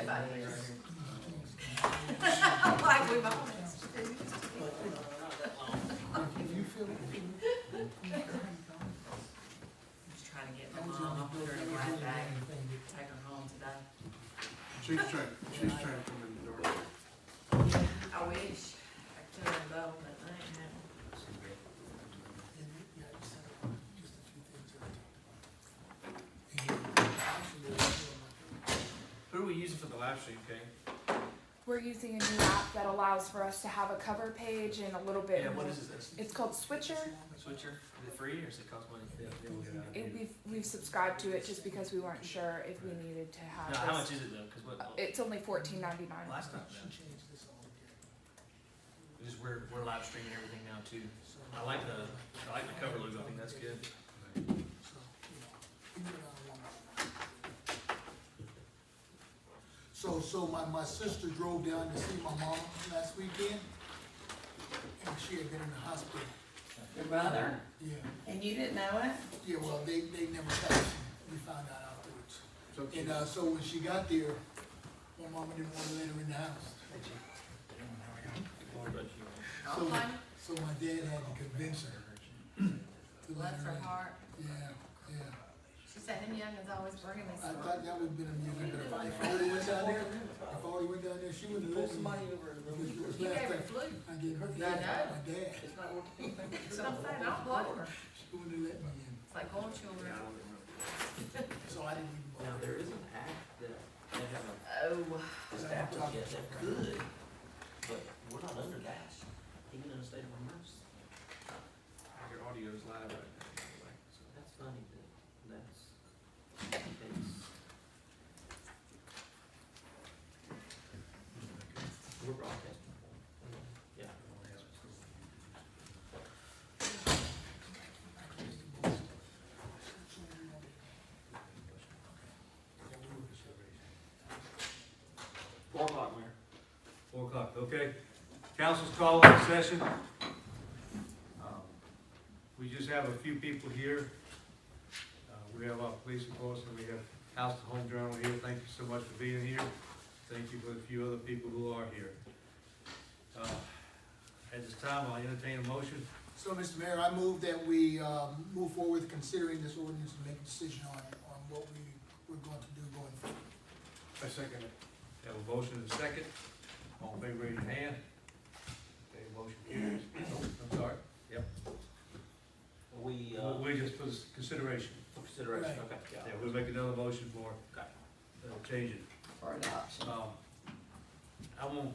everybody is. Like we've always. Just trying to get my mom up here in a black bag, take her home today. She's trying to come in the door. I wish I could have both, but I ain't having. Who are we using for the live stream, Kay? We're using a new app that allows for us to have a cover page and a little bit Yeah, more. what is this? It's called Switcher. Switcher? Is it free or does it cost money? We've subscribed to it just because we weren't sure if we needed to have No, how this. much is it though? Cause what, It's only $14.99. last time, just we're live streaming everything now too. I like the cover logo, I think that's good. So my sister drove down to see my mom last weekend, and she had been in the hospital. Your brother? Yeah, And you didn't know it? yeah, well, they never passed, we found out afterwards. And, so when she got there, my mama didn't want to let her in the house. I'll find it. So my dad had to convince her to let Bless her her in. heart. Yeah, yeah. She said them youngins always bringing me I something. thought that would've been amusing, but if I already went down there, she wouldn't let me. Because it was You last gave her time flu. I gave her I my know. dad. That's what I'm saying, I don't blame her. She wouldn't let me in, It's like going children. so I didn't even Now, bother. there is an act that they have Oh, established yet that could, but we're not under that, even in a state of emergency. Your audio is live right now. So That's funny that that's the case. We're broadcasting. Yeah. $4 Mayor. 4 o'clock, okay. Council's call on session. We just have a few people here. We have our police force and we have House and Home Journal here. Thank you so much for being here. Thank you for the few other people who are here. At this time, I'll entertain a motion. So, Mr. Mayor, I move that we, move forward with considering this ordinance and make a decision on what we're going to do going forward. I second it. Have a motion and a second. All in favor, raise your hand. Okay, motion carries. I'm sorry. Yep. We, We just put this consideration. for consideration, Right. okay, Yeah, yeah. we'll make another motion for, Okay. change it. for adoption. I won't,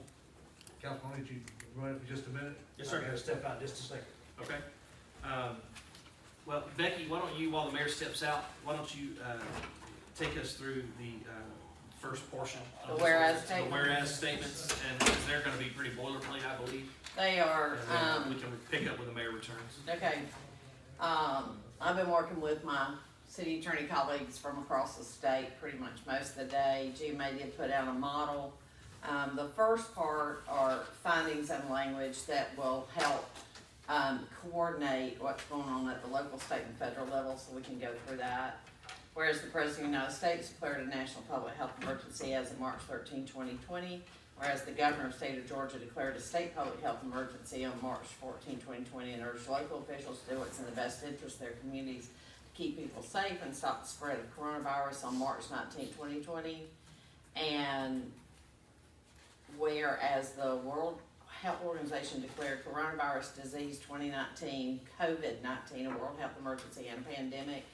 Councilman, why don't you run it for just a minute? Yes, sir. I gotta step out just a second. Okay. Well, Becky, why don't you, while the mayor steps out, why don't you take us through the first portion of The this whereas ordinance, statement. The whereas statements, and they're gonna be pretty boilerplate, I believe. They are, And then we can pick up when the mayor returns. okay, I've been working with my city attorney colleagues from across the state pretty much most of the day. GMA did put out a model. The first part are findings and language that will help, coordinate what's going on at the local, state, and federal level, so we can go through that. Whereas the President of the United States declared a national public health emergency as of March 13, 2020. Whereas the governor of the state of Georgia declared a state public health emergency on March 14, 2020, and urged local officials to do what's in the best interest of their communities to keep people safe and stop the spread of coronavirus on March 19, 2020. And whereas the World Health Organization declared coronavirus disease 2019, COVID-19, a world health emergency and a pandemic.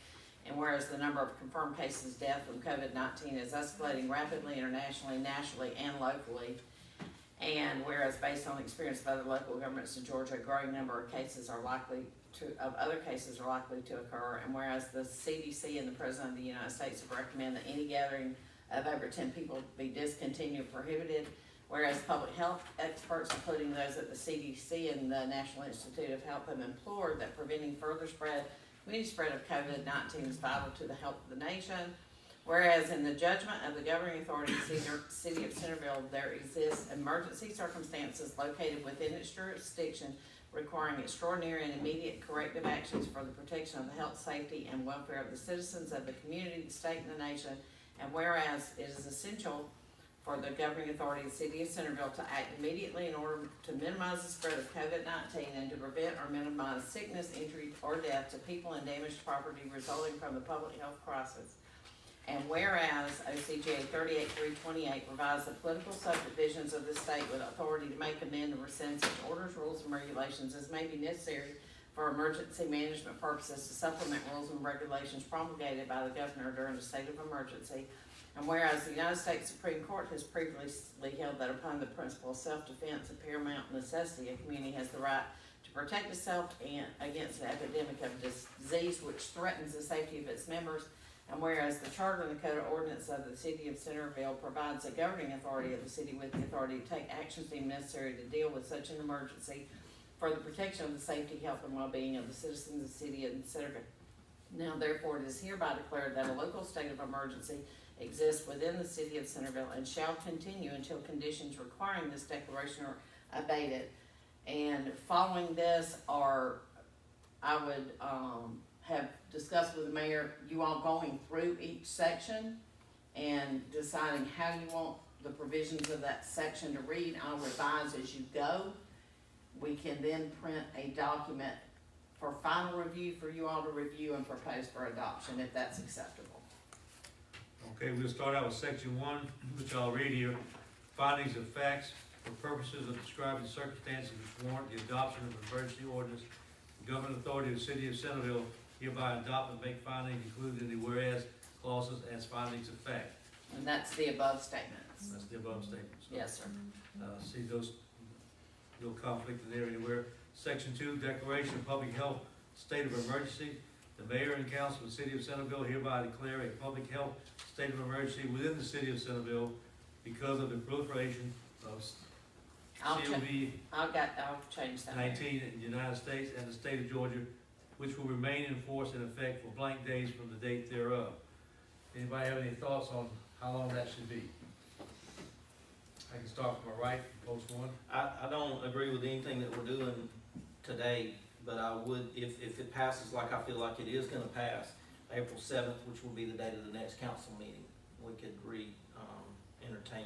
And whereas the number of confirmed cases of death from COVID-19 is escalating rapidly internationally, nationally, and locally. And whereas based on the experience of other local governments in Georgia, a growing number of other cases are likely to occur. And whereas the CDC and the President of the United States have recommended that any gathering of over 10 people be discontinued or prohibited. Whereas public health experts, including those at the CDC and the National Institute of Health, have implored that preventing further community spread of COVID-19 is vital to the health of the nation. Whereas in the judgment of the governing authority of the city of Centerville, there exists emergency circumstances located within its jurisdiction requiring extraordinary and immediate corrective actions for the protection of the health, safety, and welfare of the citizens of the community, the state, and the nation. And whereas it is essential for the governing authority of the city of Centerville to act immediately in order to minimize the spread of COVID-19 and to prevent or minimize sickness, injury, or death to people and damaged property resulting from the public health crisis. And whereas OCGA 38-328 provides the political subdivisions of the state with authority to make, amend, and rescind such orders, rules, and regulations as may be necessary for emergency management purposes to supplement rules and regulations promulgated by the governor during a state of emergency. And whereas the United States Supreme Court has previously held that upon the principle of self-defense and paramount necessity, a community has the right to protect itself and against an epidemic of disease which threatens the safety of its members. And whereas the charter and the code of ordinance of the city of Centerville provides the governing authority of the city with the authority to take actions deemed necessary to deal with such an emergency for the protection of the safety, health, and well-being of the citizens of the city of Centerville. Now therefore it is hereby declared that a local state of emergency exists within the city of Centerville and shall continue until conditions requiring this declaration are abated. And following this, I would, have discussed with the mayor, you all going through each section and deciding how you want the provisions of that section to read. I'll revise as you go. We can then print a document for final review for you all to review and propose for adoption, if that's acceptable. Okay, we'll start out with section 1, which I'll read here. Findings of facts for purposes of describing circumstances which warrant the adoption of emergency ordinance. The governing authority of the city of Centerville hereby adopt and make findings included in the whereas clauses as findings of fact. And that's the above statements. That's the above statement. So, Yes, sir. see those, no conflict in there anywhere. Section 2, declaration of public health state of emergency. The mayor and council of the city of Centerville hereby declare a public health state of emergency within the city of Centerville because of the proliferation of I'll COVID-19 I'll change that. in the United States and the state of Georgia, which will remain in force and effect for blank days from the date thereof. Anybody have any thoughts on how long that should be? I can start from my right, post 1. I don't agree with anything that we're doing today, but I would, if it passes like I feel like it is gonna pass, April 7th, which will be the date of the next council meeting, we could entertain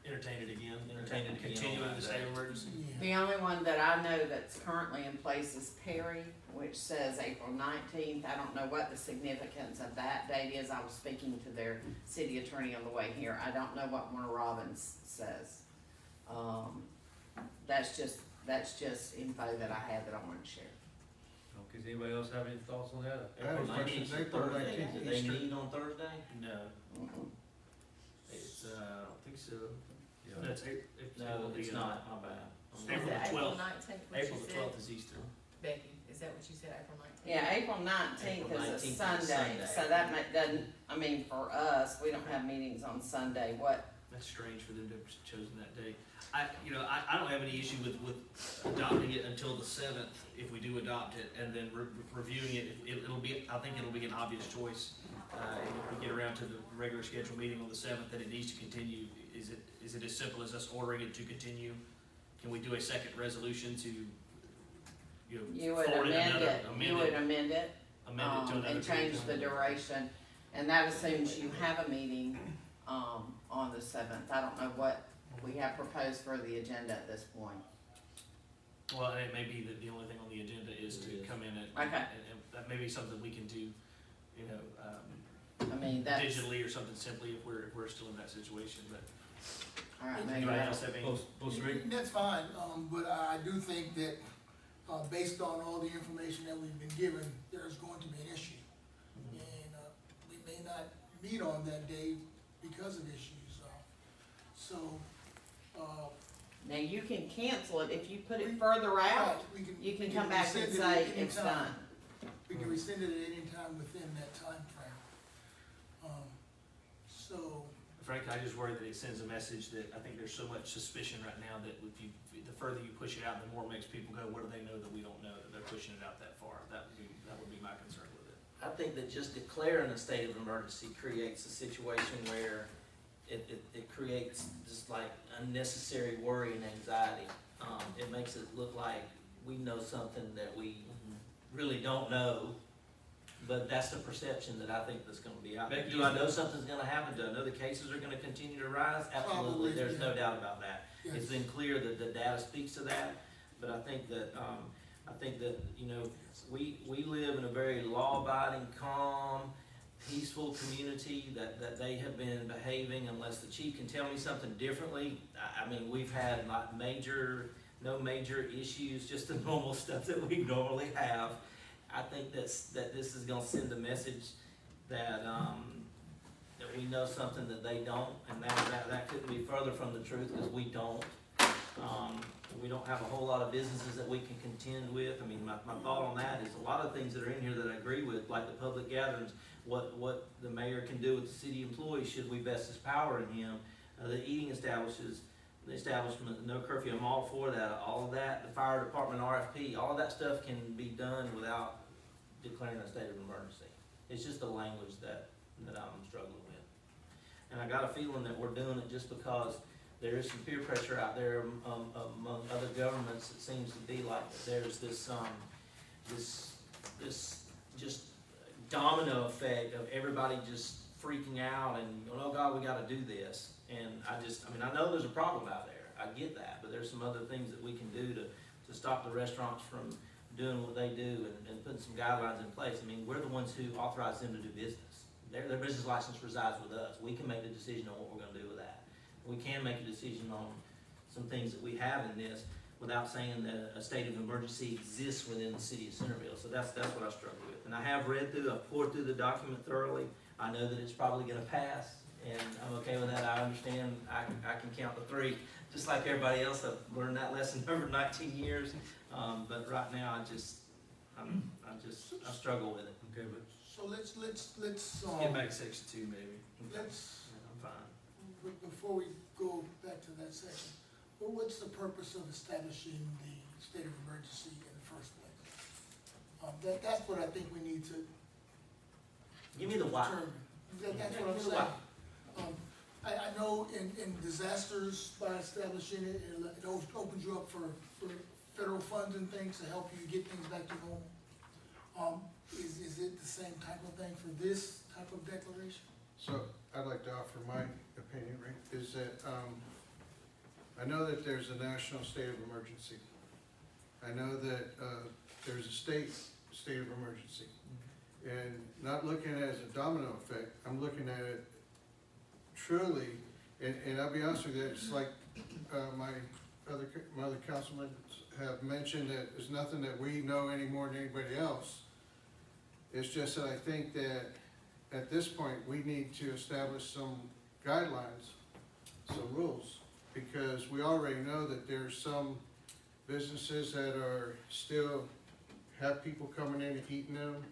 Entertain it again. Entertain it again on Continuing that the state day. of emergency. Yeah. The only one that I know that's currently in place is Perry, which says April 19th. I don't know what the significance of that date is. I was speaking to their city attorney on the way here. I don't know what Warner Robins says. That's just info that I had that I wanted to share. Okay, does anybody else have any thoughts on that? I have a April question. 19th, April Thursday. 19th, Did they Easter. meet on Thursday? No, Mm-mm. it's, I don't think so. Yeah. That's April. No, it's not, my bad. April Is the it April 12th. 19th, what April you the said? 12th is Easter. Becky, is that what you said, April 19th? Yeah, April 19th April is 19th a is a Sunday, Sunday. so that doesn't, I mean, for us, we don't have meetings on Sunday. What, That's strange for them to have chosen that day. I don't have any issue with adopting it until the 7th, if we do adopt it, and then reviewing it. I think it'll be an obvious choice. If we get around to the regular scheduled meeting on the 7th, then it needs to continue. Is it as simple as us ordering it to continue? Can we do a second resolution to, you would forward amend another, it, you would amend it, amend it to another and change period? the duration. And that assumes you have a meeting, on the 7th. I don't know what we have proposed for the agenda at this point. Well, and it may be that the only thing on the agenda is to It is. come in and, Okay. and that may be something we can do, I mean, that's, digitally or something simply if we're still in that situation, but. all right, maybe Anybody that'll- else have any? Post 3? That's fine, but I do think that, based on all the information that we've been given, there's going to be an issue. And, we may not meet on that day because of issues, now you can cancel it if you put it further out. right, You can we come back and rescind it say at any it's time. done. We can rescind it at any time within that timeframe. So, Frankly, I just worry that it sends a message that I think there's so much suspicion right now that the further you push it out, the more it makes people go, what do they know that we don't know, that they're pushing it out that far? That would be my concern with it. I think that just declaring a state of emergency creates a situation where it creates just like unnecessary worry and anxiety. It makes it look like we know something that we really don't know. But that's the perception that I think that's gonna be out there. Becky, Do I know something's gonna happen? Do I know the cases are gonna continue to rise? Absolutely, Probably, there's no yeah. doubt about that. Yes. It's been clear that the data speaks to that, but I think that, you know, we live in a very law-abiding, calm, peaceful community that they have been behaving, unless the chief can tell me something differently. I mean, we've had not no major issues, just the normal stuff that we normally have. I think that this is gonna send a message that, that we know something that they don't, and that couldn't be further from the truth, because we don't. We don't have a whole lot of businesses that we can contend with. I mean, my thought on that is a lot of things that are in here that I agree with, like the public gatherings, what the mayor can do with the city employees, should we vest his power in him, the eating establishment, no curfew, I'm all for that, all of that, the fire department RFP, all of that stuff can be done without declaring a state of emergency. It's just the language that I'm struggling with. And I got a feeling that we're doing it just because there is some peer pressure out there among other governments. It seems to be like there's this just domino effect of everybody just freaking out and, oh God, we gotta do this. And I know there's a problem out there, I get that, but there's some other things that we can do to stop the restaurants from doing what they do and putting some guidelines in place. I mean, we're the ones who authorize them to do business. Their business license resides with us. We can make the decision on what we're gonna do with that. We can make a decision on some things that we have in this without saying that a state of emergency exists within the city of Centerville. So that's what I struggle with. And I have I've poured through the document thoroughly. I know that it's probably gonna pass, and I'm okay with that. I understand, I can count to 3, just like everybody else. I've learned that lesson over 19 years. But right now, I struggle with it. Okay, but So let's, Get back to section 2 maybe. let's, I'm fine. before we go back to that section, what's the purpose of establishing the state of emergency in the first place? That's what I think we need to Give me the why. determine. That's what I'm Give me the saying. why. I know in disasters, by establishing it, it opens you up for federal funds and things to help you get things back to normal. Is it the same type of thing for this type of declaration? So I'd like to offer my opinion, Rick, is that, I know that there's a national state of emergency. I know that, there's a state of emergency. And not looking at it as a domino effect, I'm looking at it truly, and I'll be honest with you, it's like, my other councilmen have mentioned, that there's nothing that we know any more than anybody else. It's just that I think that at this point, we need to establish some guidelines, some rules, because we already know that there's some businesses that are still have people coming in and eating them.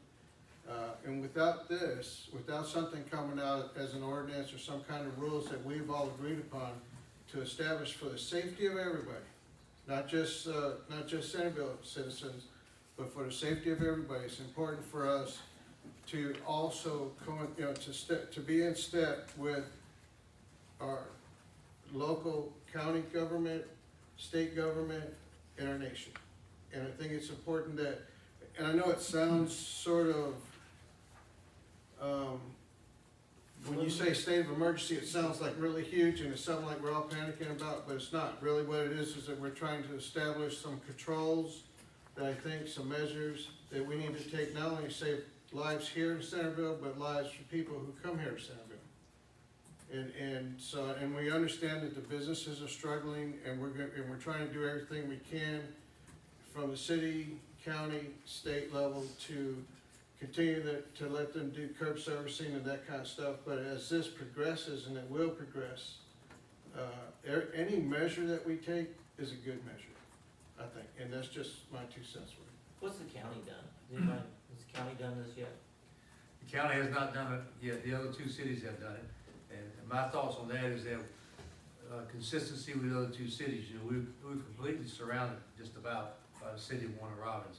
And without this, without something coming out as an ordinance or some kind of rules that we've all agreed upon to establish for the safety of everybody, not just Centerville citizens, but for the safety of everybody, it's important for us to also to be in step with our local county government, state government, and our nation. And I think it's important that, and I know it sounds sort of, when you say state of emergency, it sounds like really huge and it's something like we're all panicking about, but it's not. Really what it is that we're trying to establish some controls, that I think some measures that we need to take, not only to save lives here in Centerville, but lives for people who come here to Centerville. And we understand that the businesses are struggling, and we're trying to do everything we can from the city, county, state level to continue to let them do curb servicing and that kind of stuff. But as this progresses, and it will progress, any measure that we take is a good measure, I think, and that's just my 2 cents worth. What's the county done? Has the county done this yet? the county has not done it yet, the other 2 cities have done it. And my thoughts on that is that, consistency with the other 2 cities, you know, we're completely surrounded just about by the city of Warner Robins.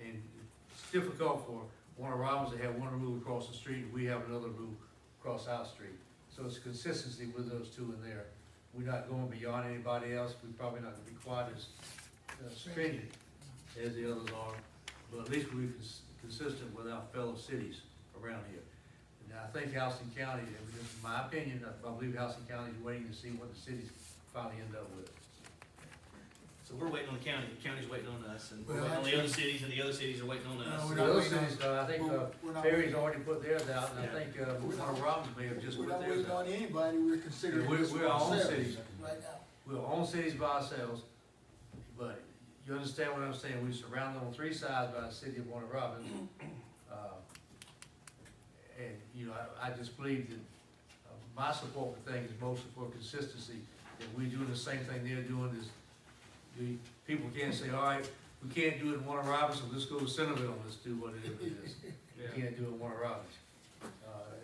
And it's difficult for Warner Robins to have one rule across the street, we have another rule across our street. So it's consistency with those 2 in there. We're not going beyond anybody else, we're probably not gonna be quite as stringent as the others are, but at least we're consistent with our fellow cities around here. And I think Houston County, and this is my opinion, I believe Houston County is waiting to see what the cities finally end up with. So we're waiting on the county, the county's waiting on us, and we're Well, waiting on the other actually- cities, and the other cities are waiting on us. we're The not other waiting on- cities, I think, we're not Perry's waiting- already put theirs out, and I Yeah. think, Warner Robins may have just We're put not theirs waiting out. on anybody, we're considering We're- this for we're our own ourselves cities. right now. We're own cities by ourselves, but you understand what I'm saying, we're surrounded on three sides by the city of Warner Robins. And, you know, I just believe that, my support for things is mostly for consistency. If we're doing the same thing they're doing, is, people can't say, all right, we can't do it in Warner Robins, so let's go to Centerville, let's do what it is. We can't do it in Warner Robins.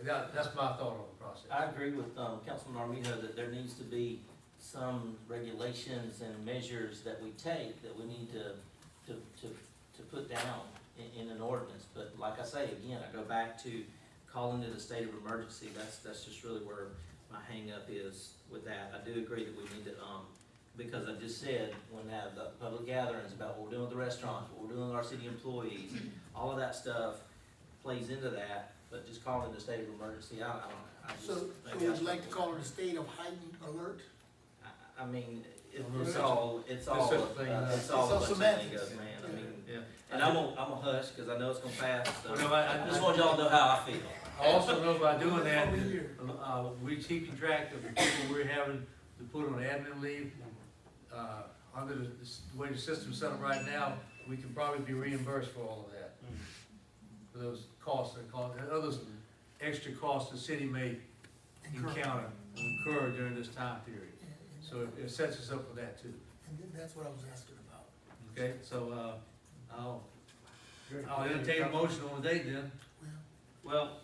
That's my thought on the process. I agree with, Councilman Armijo that there needs to be some regulations and measures that we take that we need to put down in an ordinance. But like I say, again, I go back to calling it a state of emergency. That's just really where my hang up is with that. I do agree that we need to, because I just said, when we have the public gatherings about what we're doing with the restaurants, what we're doing with our city employees, all of that stuff plays into that, but just calling it a state of emergency, I just. So maybe would you I- like to call it a state of heightened alert? I mean, Well, it's such a- all, it's all, such a thing, it's all It's all a bunch of semantics. lingo, man, I mean, Yeah. and I'm a hush, cause I know it's gonna pass, so. Well, no, I I just want y'all to know how I feel. I also know by doing that, Over here. we keeping track of the people we're having to put on admin leave. Under the way the system's set up right now, we can probably be reimbursed for all of that. For those costs and others, extra costs the city may encounter, incur during this time period. So it sets us up for that too. And that's what I was asking about. Okay, so, I'll entertain a motion on the date then. Well,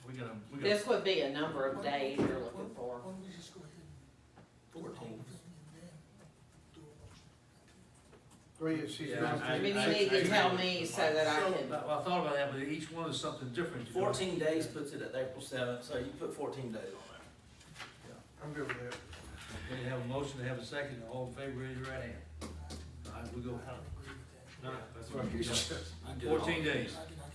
We gotta, This would be a number of days you're looking for. Why don't we just go ahead and do the whole 14. thing and then do a motion? Well, yeah, she's Yeah, going I- I mean, to, you need to tell me so that I So- can, Well, I thought about that, but each one is something different. you know. 14 days puts it at April 7th, so you put 14 days on I'm good with that. We have a motion to have a second, all in favor, raise your right hand. All right, we go I can agree with that. no, that's Well, what you we should- I can- 14 days, I can agree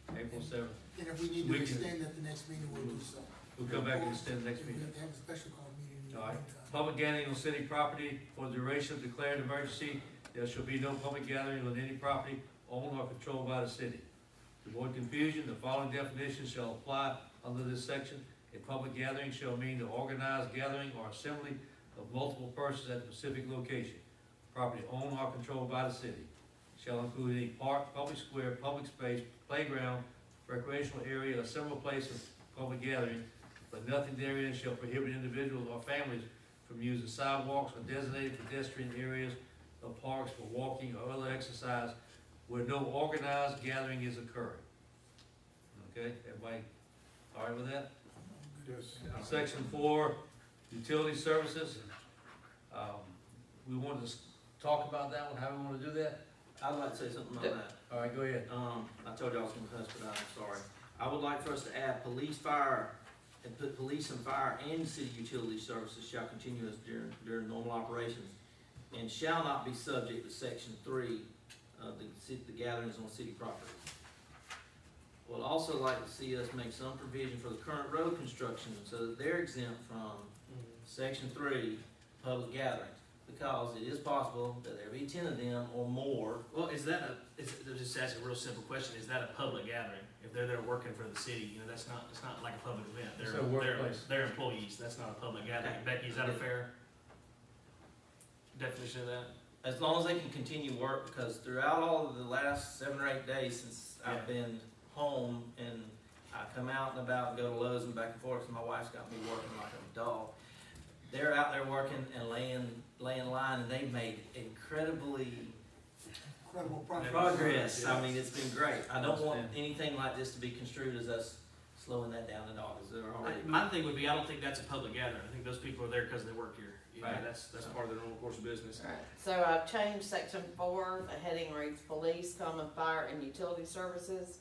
with April 7th. that. And if we need We to can- extend at the next meeting, we'll do so. We'll come back and extend the next If we meeting. have to have a special call meeting. in the All right. meantime. Public gathering on city property for the duration of declared emergency. There shall be no public gathering on any property owned or controlled by the city. To avoid confusion, the following definitions shall apply under this section. A public gathering shall mean the organized gathering or assembly of multiple persons at a specific location. Property owned or controlled by the city. Shall include any park, public square, public space, playground, recreational area, or similar place of public gathering, but nothing therein shall prohibit individuals or families from using sidewalks or designated pedestrian areas or parks for walking or other exercise where no organized gathering is occurring. Okay, everybody all right with that? Yes. Section 4, utility services. We wanted to talk about that one, how we wanna do that? it. I'd like to say something on that. All right, go ahead. I told you I was gonna hush, but I'm sorry. I would like for us to add police, fire, and put police and fire and city utility services shall continue as during normal operations, and shall not be subject to section 3 of the gatherings on city property. Would also like to see us make some provision for the current road construction so that they're exempt from section 3, public gatherings, because it is possible that there be 10 of them or more. Well, is that just ask a real simple question, is that a public gathering? If they're there working for the city, you know, it's not like a public event, It's a workplace. they're employees, that's not a public gathering. Becky, is that a fair definition of that? As long as they can continue work, because throughout all of the last 7 or 8 days since I've been home and I come out and about and go to Lowe's and back and forth, so my wife's got me working like a dog. They're out there working and laying line, and they've made incredibly Incredible progress. progress. I mean, it's been great. I don't want Understand. anything like this to be construed as us slowing that down at all, because they're already. My thing would be, I don't think that's a public gathering, I think those people are there because they work here. You know, Right. that's part of their normal course of business. alright, so I've changed section 4, the heading reads police, fire and utility services.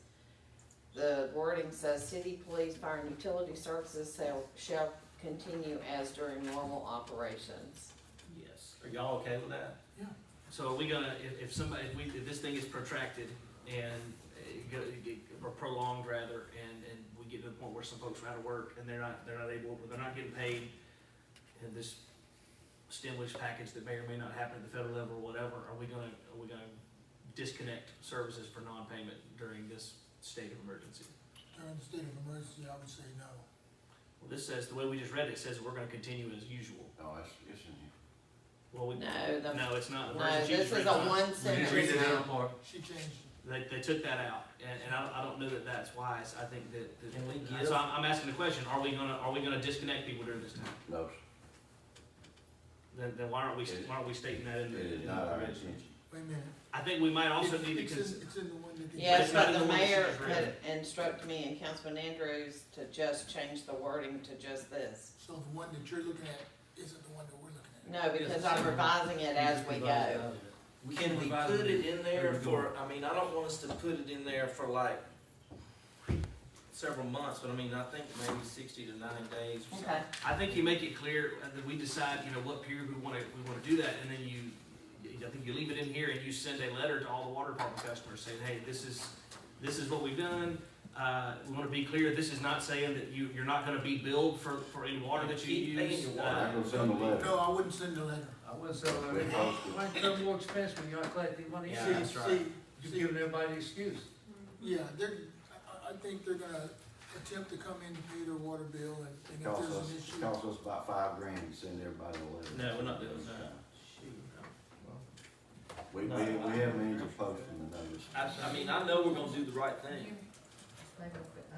The wording says city police, fire and utility services shall continue as during normal operations. Yes. Are y'all okay with that? Yeah. So are we gonna, if somebody, if this thing is protracted and or prolonged rather, and we get to the point where some folks are out of work and they're not getting paid, and this stimulus package that may or may not happen at the federal level or whatever, are we gonna disconnect services for non-payment during this state of emergency? During the state of emergency, I would say no. Well, this says, the way we just read it, says we're gonna continue as usual. No, it's in here. Well, we, No, no, it's not. no, She this just read is a it. one Read sentence the now. other part. She changed it. They took that out, and I don't know that that's wise. I think that. Can we give- So I'm asking the question, are we gonna disconnect people during this time? No, Then why aren't we stating that in the? it is in not the our provision? intention. Wait a minute. I think we might also It's- need to it's in- consider. It's in the one that. they- Yes, it's not but in the the one that she mayor just read. had instructed me and Councilman Andrews to just change the wording to just this. So the one that you're looking at isn't the one that we're looking at. No, because I'm revising it as we go. Can we put it in there for, I mean, I don't want us to put it in there for like several months, but I mean, I think maybe 60 to 90 days or something. Okay, I think you make it clear that we decide, what period we wanna do that, and then I think you leave it in here and you send a letter to all the water department customers saying, hey, this is what we've done. We wanna be clear, this is not saying that you're not gonna be billed for any water that you Keep paying use. your water. I'm gonna send a letter. No, I wouldn't send a letter. I wouldn't say that. Might become more expensive when you're not collecting money. Yeah, See, that's right. see, You're see, giving everybody an excuse. yeah, I think they're gonna attempt to come in to pay their water bill, and if Costs there's us, an issue. costs us about $5,000 to send everybody a letter. No, we're not doing that. We have means of posting the notice. I mean, I know we're gonna do the right thing.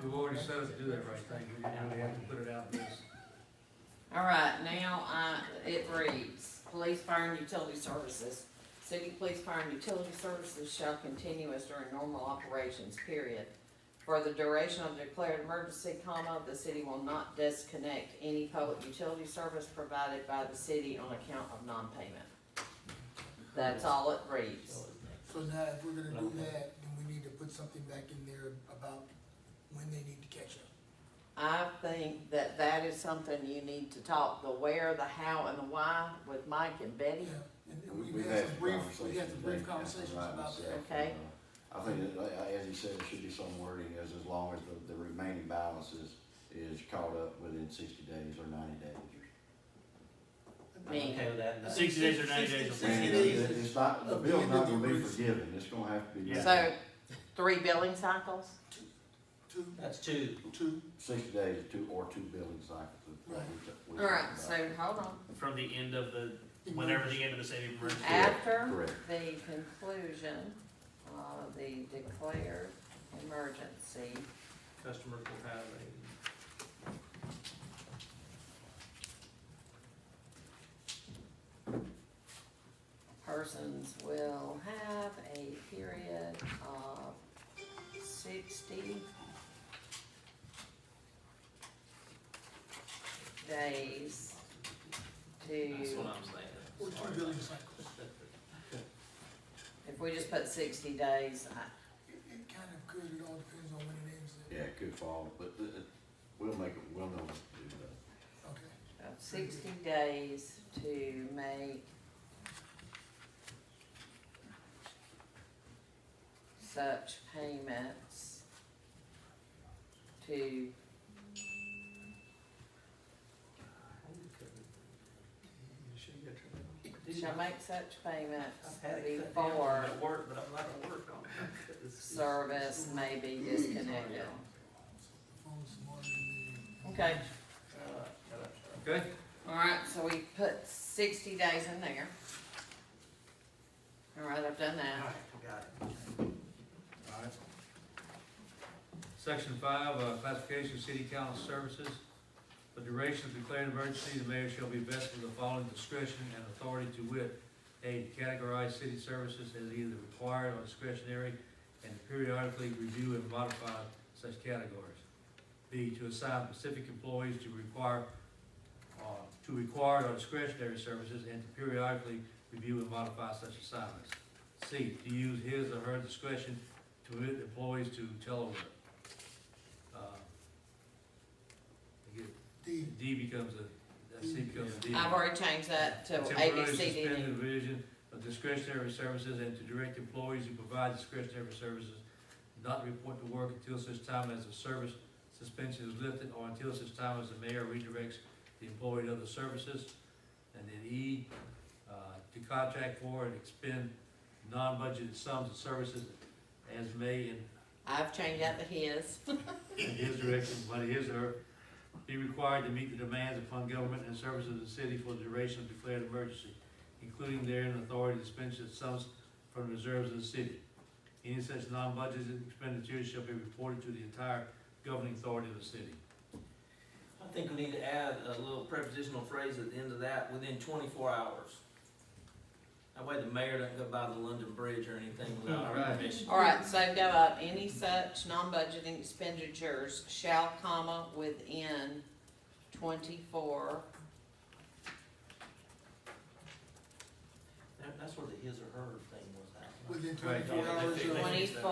We've already set up to do that right thing, we didn't really have to put it out this. all right, now, it reads, police, fire, and utility services. City police, fire, and utility services shall continue as during normal operations, period. For the duration of declared emergency, comma, the city will not disconnect any public utility service provided by the city on account of non-payment. That's all it reads. So now, if we're gonna do that, then we need to put something back in there about when they need to catch up. I think that that is something you need to talk, the where, the how, and the why with Mike and Betty. Yeah, and We've we've had had some some conversations. brief today, conversations Councilman about Wright that. and myself, Okay. and, as he said, there should be some wording as long as the remaining balances is caught up within 60 days or 90 days. I'm okay with that. 60 days or 90 days. 60 And days. it's not, the of the bill's end not of the gonna be emergency. forgiven, it's gonna have to be. Yeah. So, 3 billing cycles? That's two. Two, 60 days or two billing cycles. Right. Alright, so, hold on. From the end of whenever the end of the state of emergency. After Correct. the conclusion of the declared emergency, Customers will have a. persons will have a period of 60 days That's to, what I'm saying. or two billing cycles. if we just put 60 days, It kind of could, it all depends on when it ends. Yeah, it could fall, but we'll know what to do though. Okay. 60 days to make such payments to shall make such payments before At work, but I'm not gonna work on it. service may be disconnected. The phone's smarter than me. Okay, Okay? alright, so we put 60 days in there. Alright, I've done that. Got it. Alright. Section 5, classification of city council services. For duration of declared emergency, the mayor shall be vested with the following discretion and authority to wit: A, to categorize city services as either required or discretionary, and to periodically review and modify such categories. B, to assign specific employees to required or discretionary services, and to periodically review and modify such assignments. C, to use his or her discretion to permit employees to telework. D becomes a, C becomes a D. I've already changed that to A, B, Temporarily C, D, suspend D. the division of discretionary services and to direct employees who provide discretionary services not to report to work until such time as the service suspension is lifted or until such time as the mayor redirects the employee to other services. And then E, to contract for and expend non-budgeted sums of services as may in I've changed that to his. his direction, by his or her, be required to meet the demands upon government and services of the city for the duration of declared emergency, including therein authority to spend such sums from the reserves of the city. Any such non-budgeted expenditures shall be reported to the entire governing authority of the city. I think we need to add a little prepositional phrase at the end of that, within 24 hours. That way the mayor doesn't go by the London Bridge or anything without our Right. permission. All right, so go up, any such non-budgeting expenditures shall, comma, within 24, That's where the his or her thing was at. Within Right. 24 hours of. 24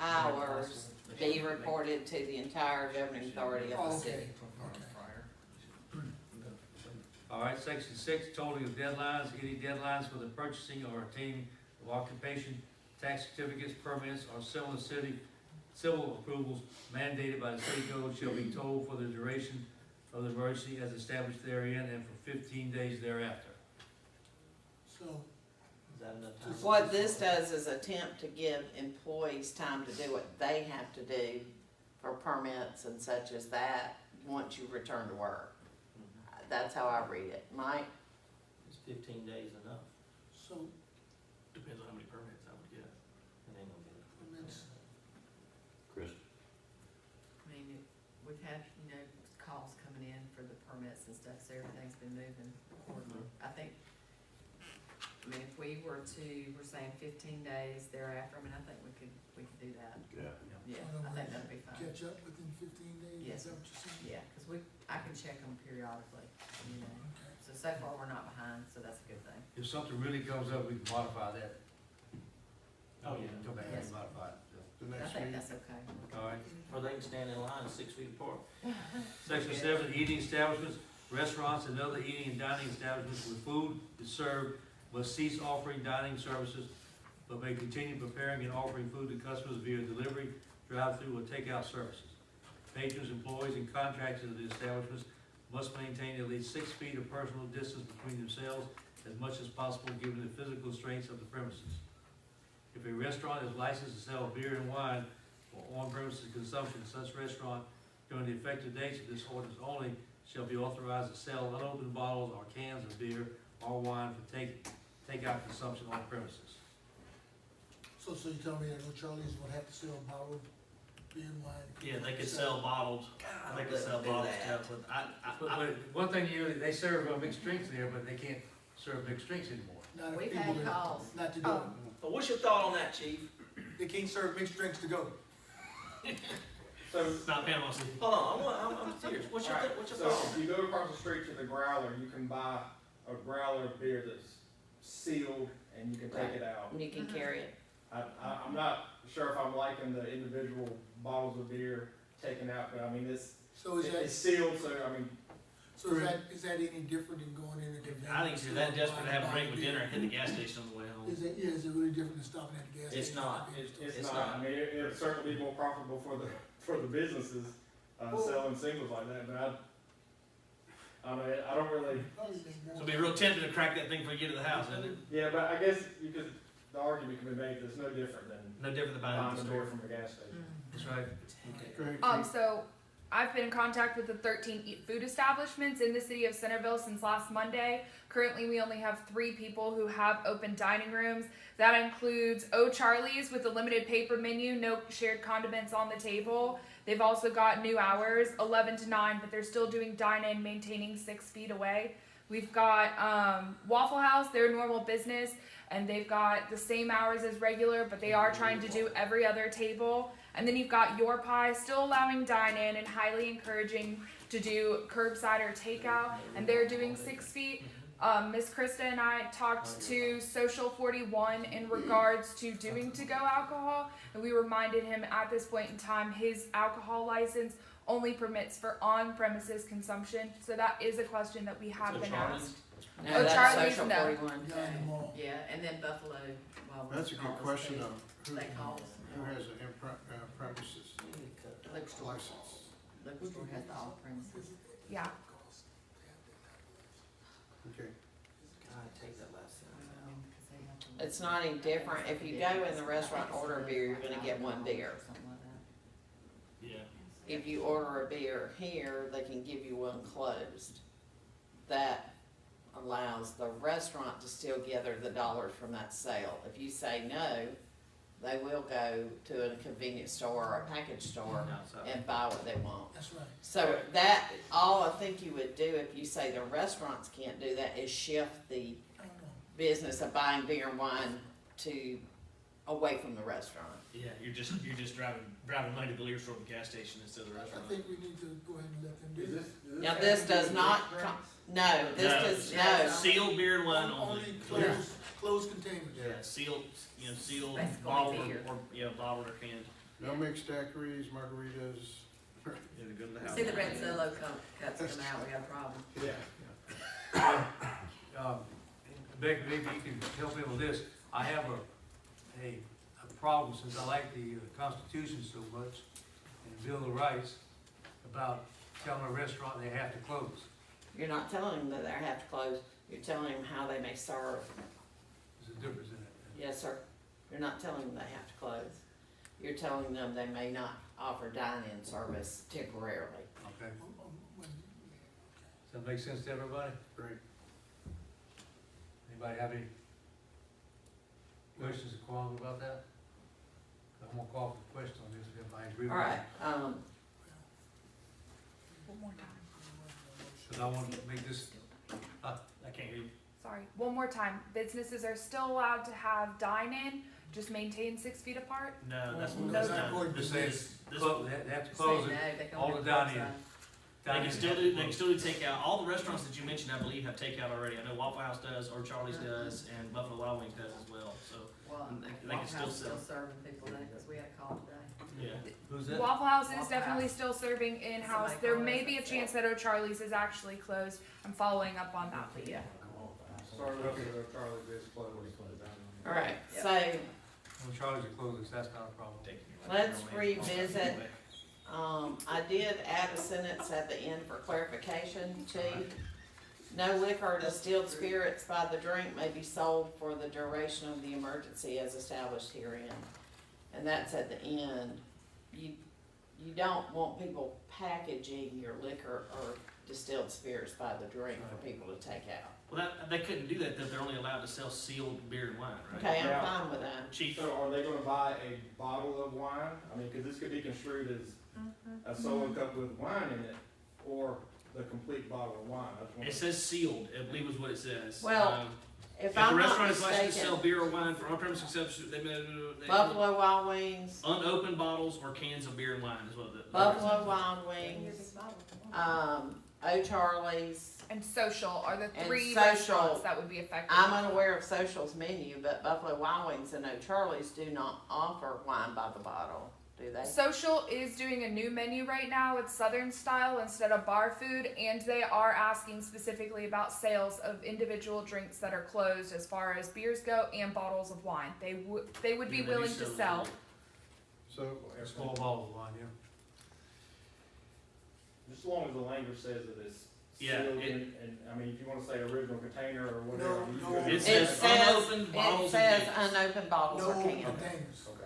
hours be reported to the entire governing authority of Oh, the okay, city. okay. All right, section 6, tolling of deadlines, any deadlines for the purchasing or obtaining of occupation, tax certificates, permits, or similar civil approvals mandated by the city code shall be tolled for the duration of the emergency as established therein and for 15 days thereafter. So, Is that enough time? What this does is attempt to give employees time to do what they have to do for permits and such as that, once you return to work. That's how I read it. Mike? Is 15 days enough? so, Depends on how many permits I would get. It ain't gonna be. permits, Chris? I mean, we've had, calls coming in for the permits and stuff, so everything's been moving accordingly. I think, if we were to, we're saying 15 days thereafter, I think we could do that. Yeah. Yeah, I think that'd be fine. catch up within 15 days, Yes. is that what you're saying? Yeah, because I can check them periodically, Okay. So far, we're not behind, so that's a good thing. If something really comes up, we can modify that. Oh, yeah. Come back Yes. and modify it. The I next think meeting. that's okay. All right. Or they can stand in line 6 feet apart. Section 7, eating establishments, restaurants, and other eating and dining establishments where food is served must cease offering dining services, but may continue preparing and offering food to customers via delivery, drive-through, or takeout services. Patrons, employees, and contractors of the establishments must maintain at least 6 feet of personal distance between themselves as much as possible given the physical constraints of the premises. If a restaurant is licensed to sell beer and wine for on-premises consumption, such restaurant during the effective dates of this ordinance only shall be authorized to sell unopened bottles or cans of beer or wine for takeout consumption on premises. So you tell me that O'Charlie's would have to sell bottled beer and wine? Yeah, they could sell bottled, they could sell bottled stuff, but But one thing they serve mixed drinks there, but they can't serve mixed drinks anymore. Not if We've people had are- calls. Not to go. But what's your thought on that, chief? They can't serve mixed drinks to go. So, it's not Panama City. Hold on, I'm serious. What's your alright, what's your so thought? if you go across the street to the growler, you can buy a growler of beer that's sealed and you can take it out. You can carry it. I'm not sure if I'm liking the individual bottles of beer taken out, but I mean, So is that, it's sealed, so I mean, so is that any different than going in a convenience? I think if you're that store and desperate to buying have a drink with beer? dinner and hit the gas station on the way home. Is it really different than stopping at the gas station? It's not. it's It's not, not. I mean, it'd certainly be more profitable for the businesses, selling singles like that, but I don't really, So it'd be real tempting to crack that thing before you get to the house, isn't it? yeah, but I guess the argument can be made that it's no different than No different than buying it buying at the a beer store. from a gas station. That's right. Great. So I've been in contact with the 13 food establishments in the city of Centerville since last Monday. Currently, we only have 3 people who have open dining rooms. That includes O'Charlie's with a limited paper menu, no shared condiments on the table. They've also got new hours, 11 to 9, but they're still doing dine-in, maintaining 6 feet away. We've got Waffle House, their normal business, and they've got the same hours as regular, but they are trying to do every other table. And then you've got Your Pie, still allowing dine-in and highly encouraging to do curbside or takeout, and they're doing 6 feet. Miss Krista and I talked to Social 41 in regards to doing to-go alcohol, and we reminded him at this point in time his alcohol license only permits for on-premises consumption. So that is a question that we have So been Charlie's? asked. No, Oh, that's Charlie's, social no. 41. Down the mall. Yeah, and then Buffalo, well. That's a good question though. Who They call us. who has an premises Liquor store, license? liquor store has the off premises. Yeah. Okay, God, take that last sentence. It's not any different. If you go in the restaurant and order a beer, you're gonna get one beer. Something like that. Yeah. If you order a beer here, they can give you one closed. That allows the restaurant to still gather the dollars from that sale. If you say no, they will go to a convenience store or a package store Outside. and buy what they want. That's right. So that, all I think you would do if you say the restaurants can't do that is shift the I don't know. business of buying beer and wine to, away from the restaurant. Yeah, you're just driving money to the liquor store and gas station instead of the I restaurant. think we need to go ahead and let them do that. Now, this does not, no, this No. does, no. Sealed beer and wine only. Only closed containers. Yeah, sealed, sealed, Basically bottled beer. or, bottled or canned. no mixed daiquiris, margaritas. Yeah, to go to the house. See the red Zillow cups come out, we got a problem. Yeah. Becky, maybe you can help me with this. I have a problem, since I like the Constitution so much, and Bill of Rights, about telling a restaurant they have to close. You're not telling them that they have to close, you're telling them how they may serve. There's a difference in it. Yes, sir. You're not telling them they have to close. You're telling them they may not offer dine-in service temporarily. Okay, When- does that make sense to everybody? Great. Anybody have any questions or qualms about that? I'm gonna call for the question on this, if everybody agree with All me. right, One more time. Cause I want to make this, I can't hear you. Sorry. One more time. Businesses are still allowed to have dine-in, just maintain 6 feet apart. No, that's No, what that's that's not done. according to just say this. it's, they have to close Say it. no, they can all only the dine-in. curbside. They Dine-in can still have to do, they can close. still do takeout. All the restaurants that you mentioned, I believe, have takeout already. I know Waffle House does, or Charlie's does, and Buffalo Wild Wings does as well, so, Well, They can Waffle still House sell. still serving people that, cause we had a call today. yeah. Who's that? Waffle House is Waffle definitely House. still serving in-house. Somebody There called may us be a and chance said- that O'Charlie's is actually closed. I'm following up on that, but yeah. Sorry, Charlie's is closed. all right, Yep. so, When Charlie's are closed, that's not a problem. let's revisit. I did add a sentence at the end for clarification, Chief. No liquor or distilled spirits by the drink may be sold for the duration of the emergency as established herein. And that's at the end. You don't want people packaging your liquor or distilled spirits by the drink for people to take out. Well, they couldn't do that, that they're only allowed to sell sealed beer and wine, right? Okay, I'm Yeah. fine with that. Chief, So are they gonna buy a bottle of wine? I mean, cause this could be construed as a solo cup with wine in it, or the complete bottle of wine. I just it wanna- says sealed, I believe is what it says. Well, If If the I'm not restaurant is licensed to sell mistaken, beer or wine for on-premise consumption, they Buffalo Wild Wings, unopened bottles or cans of beer and wine is what the. Buffalo Wild Wings, O'Charlie's. And Social are the And 3 Social- restaurants that would be affected. I'm unaware of Social's menu, but Buffalo Wild Wings and O'Charlie's do not offer wine by the bottle, do they? Social is doing a new menu right now. It's Southern style instead of bar food, and they are asking specifically about sales of individual drinks that are closed as far as beers go and bottles of wine. They would be Yeah, they do willing to sell. So, A small bottle of wine, yeah. Just as long as the language says that it's Yeah, sealed it- and, I mean, if you wanna say original container or whatever. you No, could- no. It says unopened bottles It and says cans. unopened bottles or No cans. containers. Okay.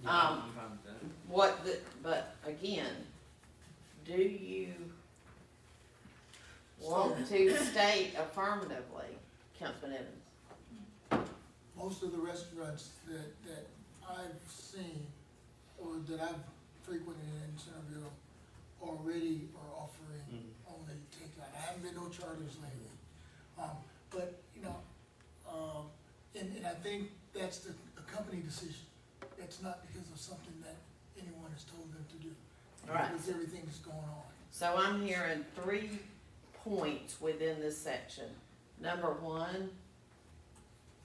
I'm fine with that. But again, do you want to state affirmatively, Councilman Evans? Most of the restaurants that I've seen, or that I've frequented in Centerville, already are offering only takeout. I haven't been no Charlie's lately. But, you know, and I think that's a company decision. It's not because of something that anyone has told them to do. Right. With everything that's going on. So I'm hearing 3 points within this section. Number 1,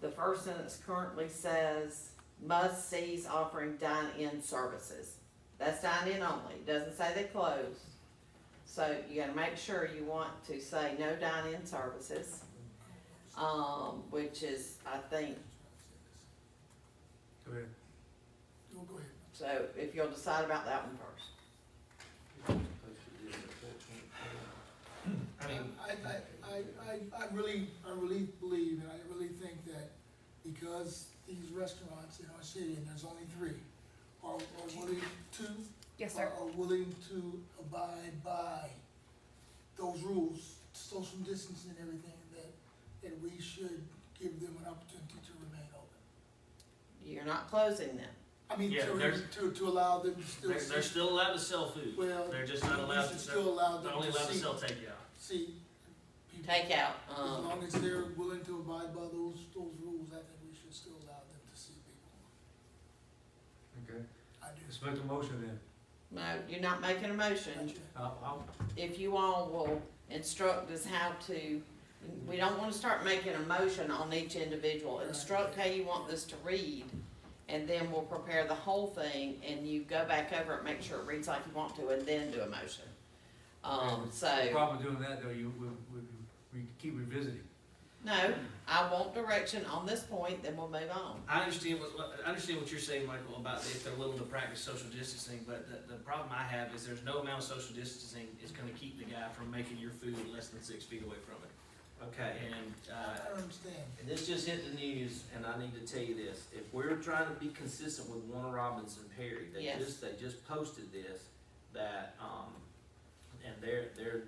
the first sentence currently says, must cease offering dine-in services. That's dine-in only, it doesn't say they close. So you gotta make sure you want to say no dine-in services, which is, I think, Go ahead. Go ahead. so if you'll decide about that one first. I mean, I really believe, and I really think that because these restaurants in our city, and there's only 3, are willing to, Yes, sir. are willing to abide by those rules, social distancing and everything, that we should give them an opportunity to remain open. You're not closing them. I mean, Yeah, there's- to allow them to still They're see, still allowed to sell food. well, They're just not we allowed should to, still allow they're them only allowed to to see, sell takeout. see people. Take out, As long as they're willing to abide by those rules, I think we should still allow them to see people. Okay, I do. let's make the motion then. no, you're not making a motion. Gotcha. I'll, If you all will instruct us how to, we don't wanna start making a motion on each individual. Instruct how you want this to read, and then we'll prepare the whole thing, and you go back over it, make sure it reads like you want to, and then do a motion. The So, problem with doing that though, we keep revisiting. no, I want direction on this point, then we'll move on. I understand what you're saying, Michael, about if they're willing to practice social distancing, but the problem I have is there's no amount of social distancing is gonna keep the guy from making your food less than 6 feet away from it. okay. And, I don't understand. And this just hit the news, and I need to tell you this, if we're trying to be consistent with Warner Robins and Perry, Yes. they just posted this, that, and they're,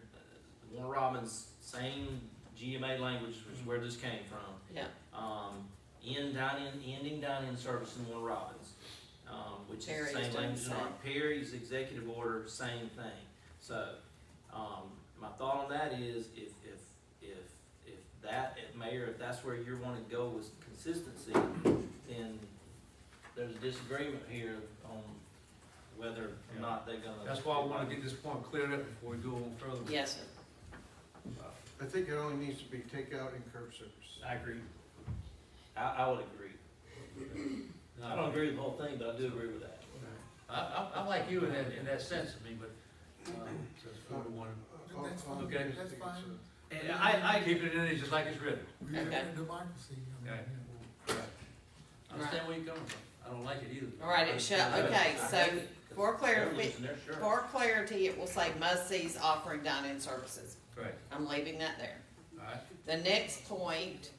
Warner Robins, same GMA language, which is where this came from. Yeah. Ending dine-in service in Warner Robins, which is the Perry's same doing language the in our same. Perry's executive order, same thing. So, my thought on that is, if that, Mayor, if that's where you're wanting to go with consistency, then there's a disagreement here on whether or not they're gonna. That's why I wanna get this point cleared up before we go on further. Yes, sir. I think it only needs to be takeout and curb service. I agree. I would agree. I don't agree with the whole thing, but I do agree with that. I'm like you in that sense, I mean, but, so it's 4-1. That's fine, Okay. that's fine. And I Keep it in there just like it's written. We live in Okay. a democracy. I mean, Okay. I understand where you're coming from. I don't like it either. All right, it shall, okay, so for They're clarity, losing their shirt. for clarity, it will say must-sees offering dine-in services. Right, I'm leaving that there. all right. The next point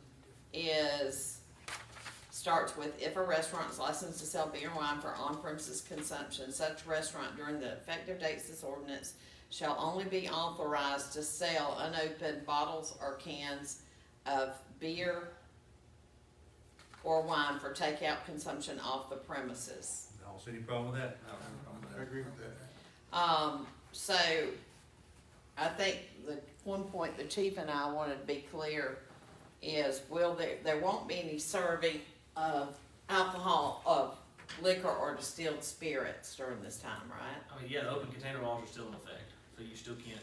starts with if a restaurant is licensed to sell beer and wine for on-premises consumption, such restaurant during the effective dates of this ordinance shall only be authorized to sell unopened bottles or cans of beer or wine for takeout consumption off the premises. I don't see any problem with that. I agree with that. So, I think the one point the chief and I wanted to be clear is, there won't be any serving of alcohol, of liquor or distilled spirits during this time, right? mean, yeah, the open container laws are still in effect, so you still can't.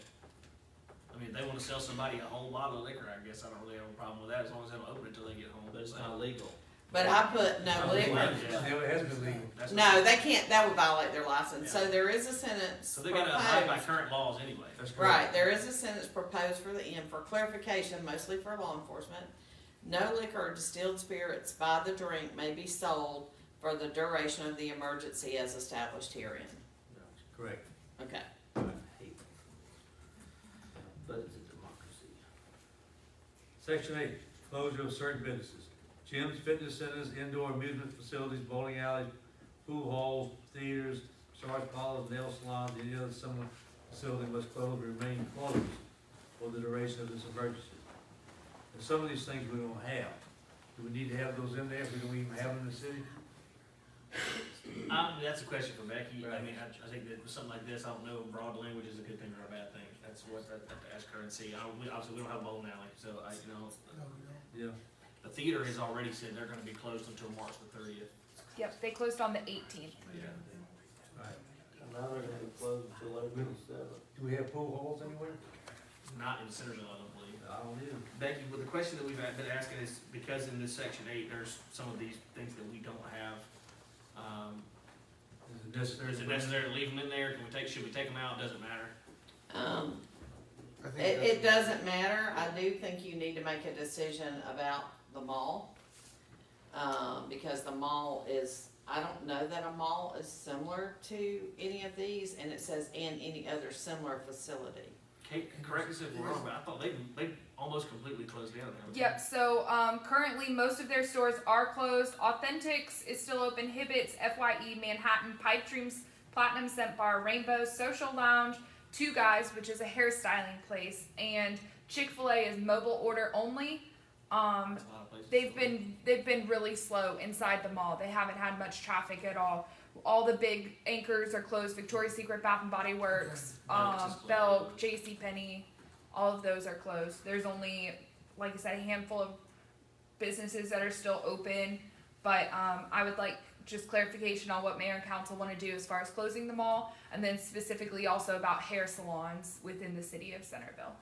I mean, if they wanna sell somebody a whole bottle of liquor, I guess I don't really have a problem with that, as long as they don't open it till they get home. But it's not legal. But I put no liquor. Yeah. It has been legal. That's No, they can't, that would violate their license, so Yeah. there is a sentence So they're gonna abide by proposed. current laws anyway. That's correct. Right, there is a sentence proposed for the end, for clarification, mostly for law enforcement. No liquor or distilled spirits by the drink may be sold for the duration of the emergency as established herein. Correct. Okay, I hate it. But it's a democracy. Section 8, closure of certain businesses. Gyms, fitness centers, indoor amusement facilities, bowling alleys, pool halls, theaters, massage parlors, nail salons, any other similar facility must close or remain closed for the duration of this emergency. And some of these things we don't have. Do we need to have those in there if we don't even have them in the city? That's a question for Becky. I Right. mean, I think that with something like this, I don't know if broad language is a good thing or a bad thing. That's what I have to ask her and see. Obviously, we don't have a bowling alley, so No, we don't. Yeah. the theater has already said they're gonna be closed until March the 30th. Yep, they closed on the 18th. Yeah. Right. Now they're gonna be closed until April 7th. Do we have pool halls anywhere? Not in Centerville, I don't believe. I don't either. Becky, well, the question that we've been asking is, because in this section 8, there's some of these things that we don't have, necessary. Is it necessary to leave them in there? Should we take them out? Doesn't matter. I think It doesn't matter, I do think you need to make a decision about the mall. Because the mall is, I don't know that a mall is similar to any of these, and it says and any other similar facility. Kate, correct us if we're wrong, but I thought they almost completely closed down. haven't they? Yep, so currently most of their stores are closed. Authentics is still open. Hibbett's, FYE, Manhattan, Pipe Dreams, Platinum Scent Bar, Rainbow, Social Lounge, Two Guys, which is a hairstyling place, and Chick-fil-A is mobile order only. That's a lot of places. They've been really slow inside the mall. They haven't had much traffic at all. All the big anchors are closed. Victoria's Secret, Bath and Body Works, Belk's is closed. Belk, JCPenney, all of those are closed. There's only, like I said, a handful of businesses that are still open. But I would like just clarification on what mayor and council want to do as far as closing the mall, and then specifically also about hair salons within the city of Centerville.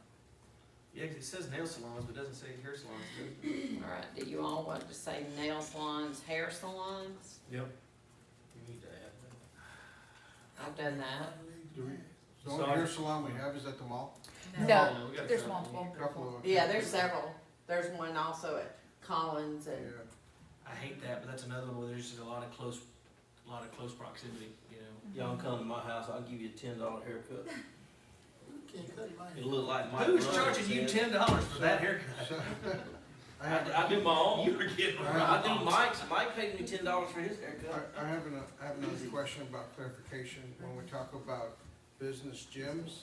Yeah, 'cause it says nail salons, but it doesn't say hair salons. Does it? Alright, do you all want to say nail salons, hair salons? Yep. You need to add that. I've done that. Do we, the only hair salon we have is at the mall? No, we got there's some. multiple. Couple of. Yeah, there's several. There's one also at Collins and, Yeah. I hate that, but that's another one where there's just a lot of close proximity. You know. Y'all come to my house, I'll give you a $10 haircut. Can't cut mine. It'll look like Mike. Who's Ryan charging you said. $10 for that haircut? So, I have, I do my own. You were getting I do Mike's. Mike paid me $10 for his haircut. I have another question about clarification. When we talk about business gyms,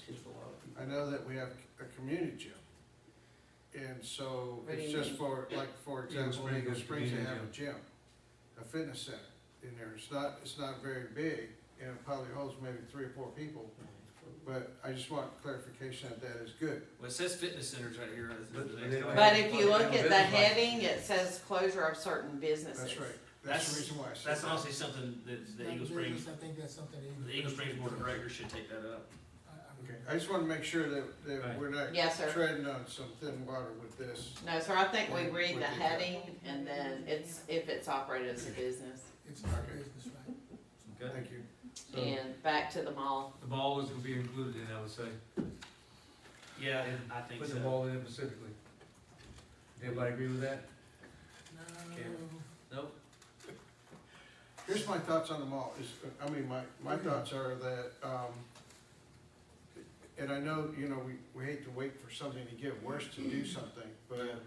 I know that we have a community gym. And so What do it's you just mean? for, like, for example, Eagle Eagle Springs, they Community have a gym, a fitness center in there. It's not very big, and it probably holds maybe 3 or 4 people. But I just want clarification that is good. Well, it says fitness centers right here. But they don't but have- if you look at the business license. heading, it says closure of certain businesses. That's right. That's That's- the reason why I said That's that. honestly something that the That Eagle Springs, business, I think that's something. the Eagle Springs Board of Directors should take that up. Okay, I just wanna make sure that Right. we're not Yes, sir. treading on some thin water with this. No, sir, I think we read the With the- heading and then if it's operated as a business. It's not Okay. business, right? Okay. Thank you. So And back to the mall. the mall is gonna be included in, I would say. Yeah, I think Put so. the mall in it specifically. Everybody agree with that? Nope. Here's my thoughts on the mall, my thoughts are that, and I know, we hate to wait for something to get worse to do something, but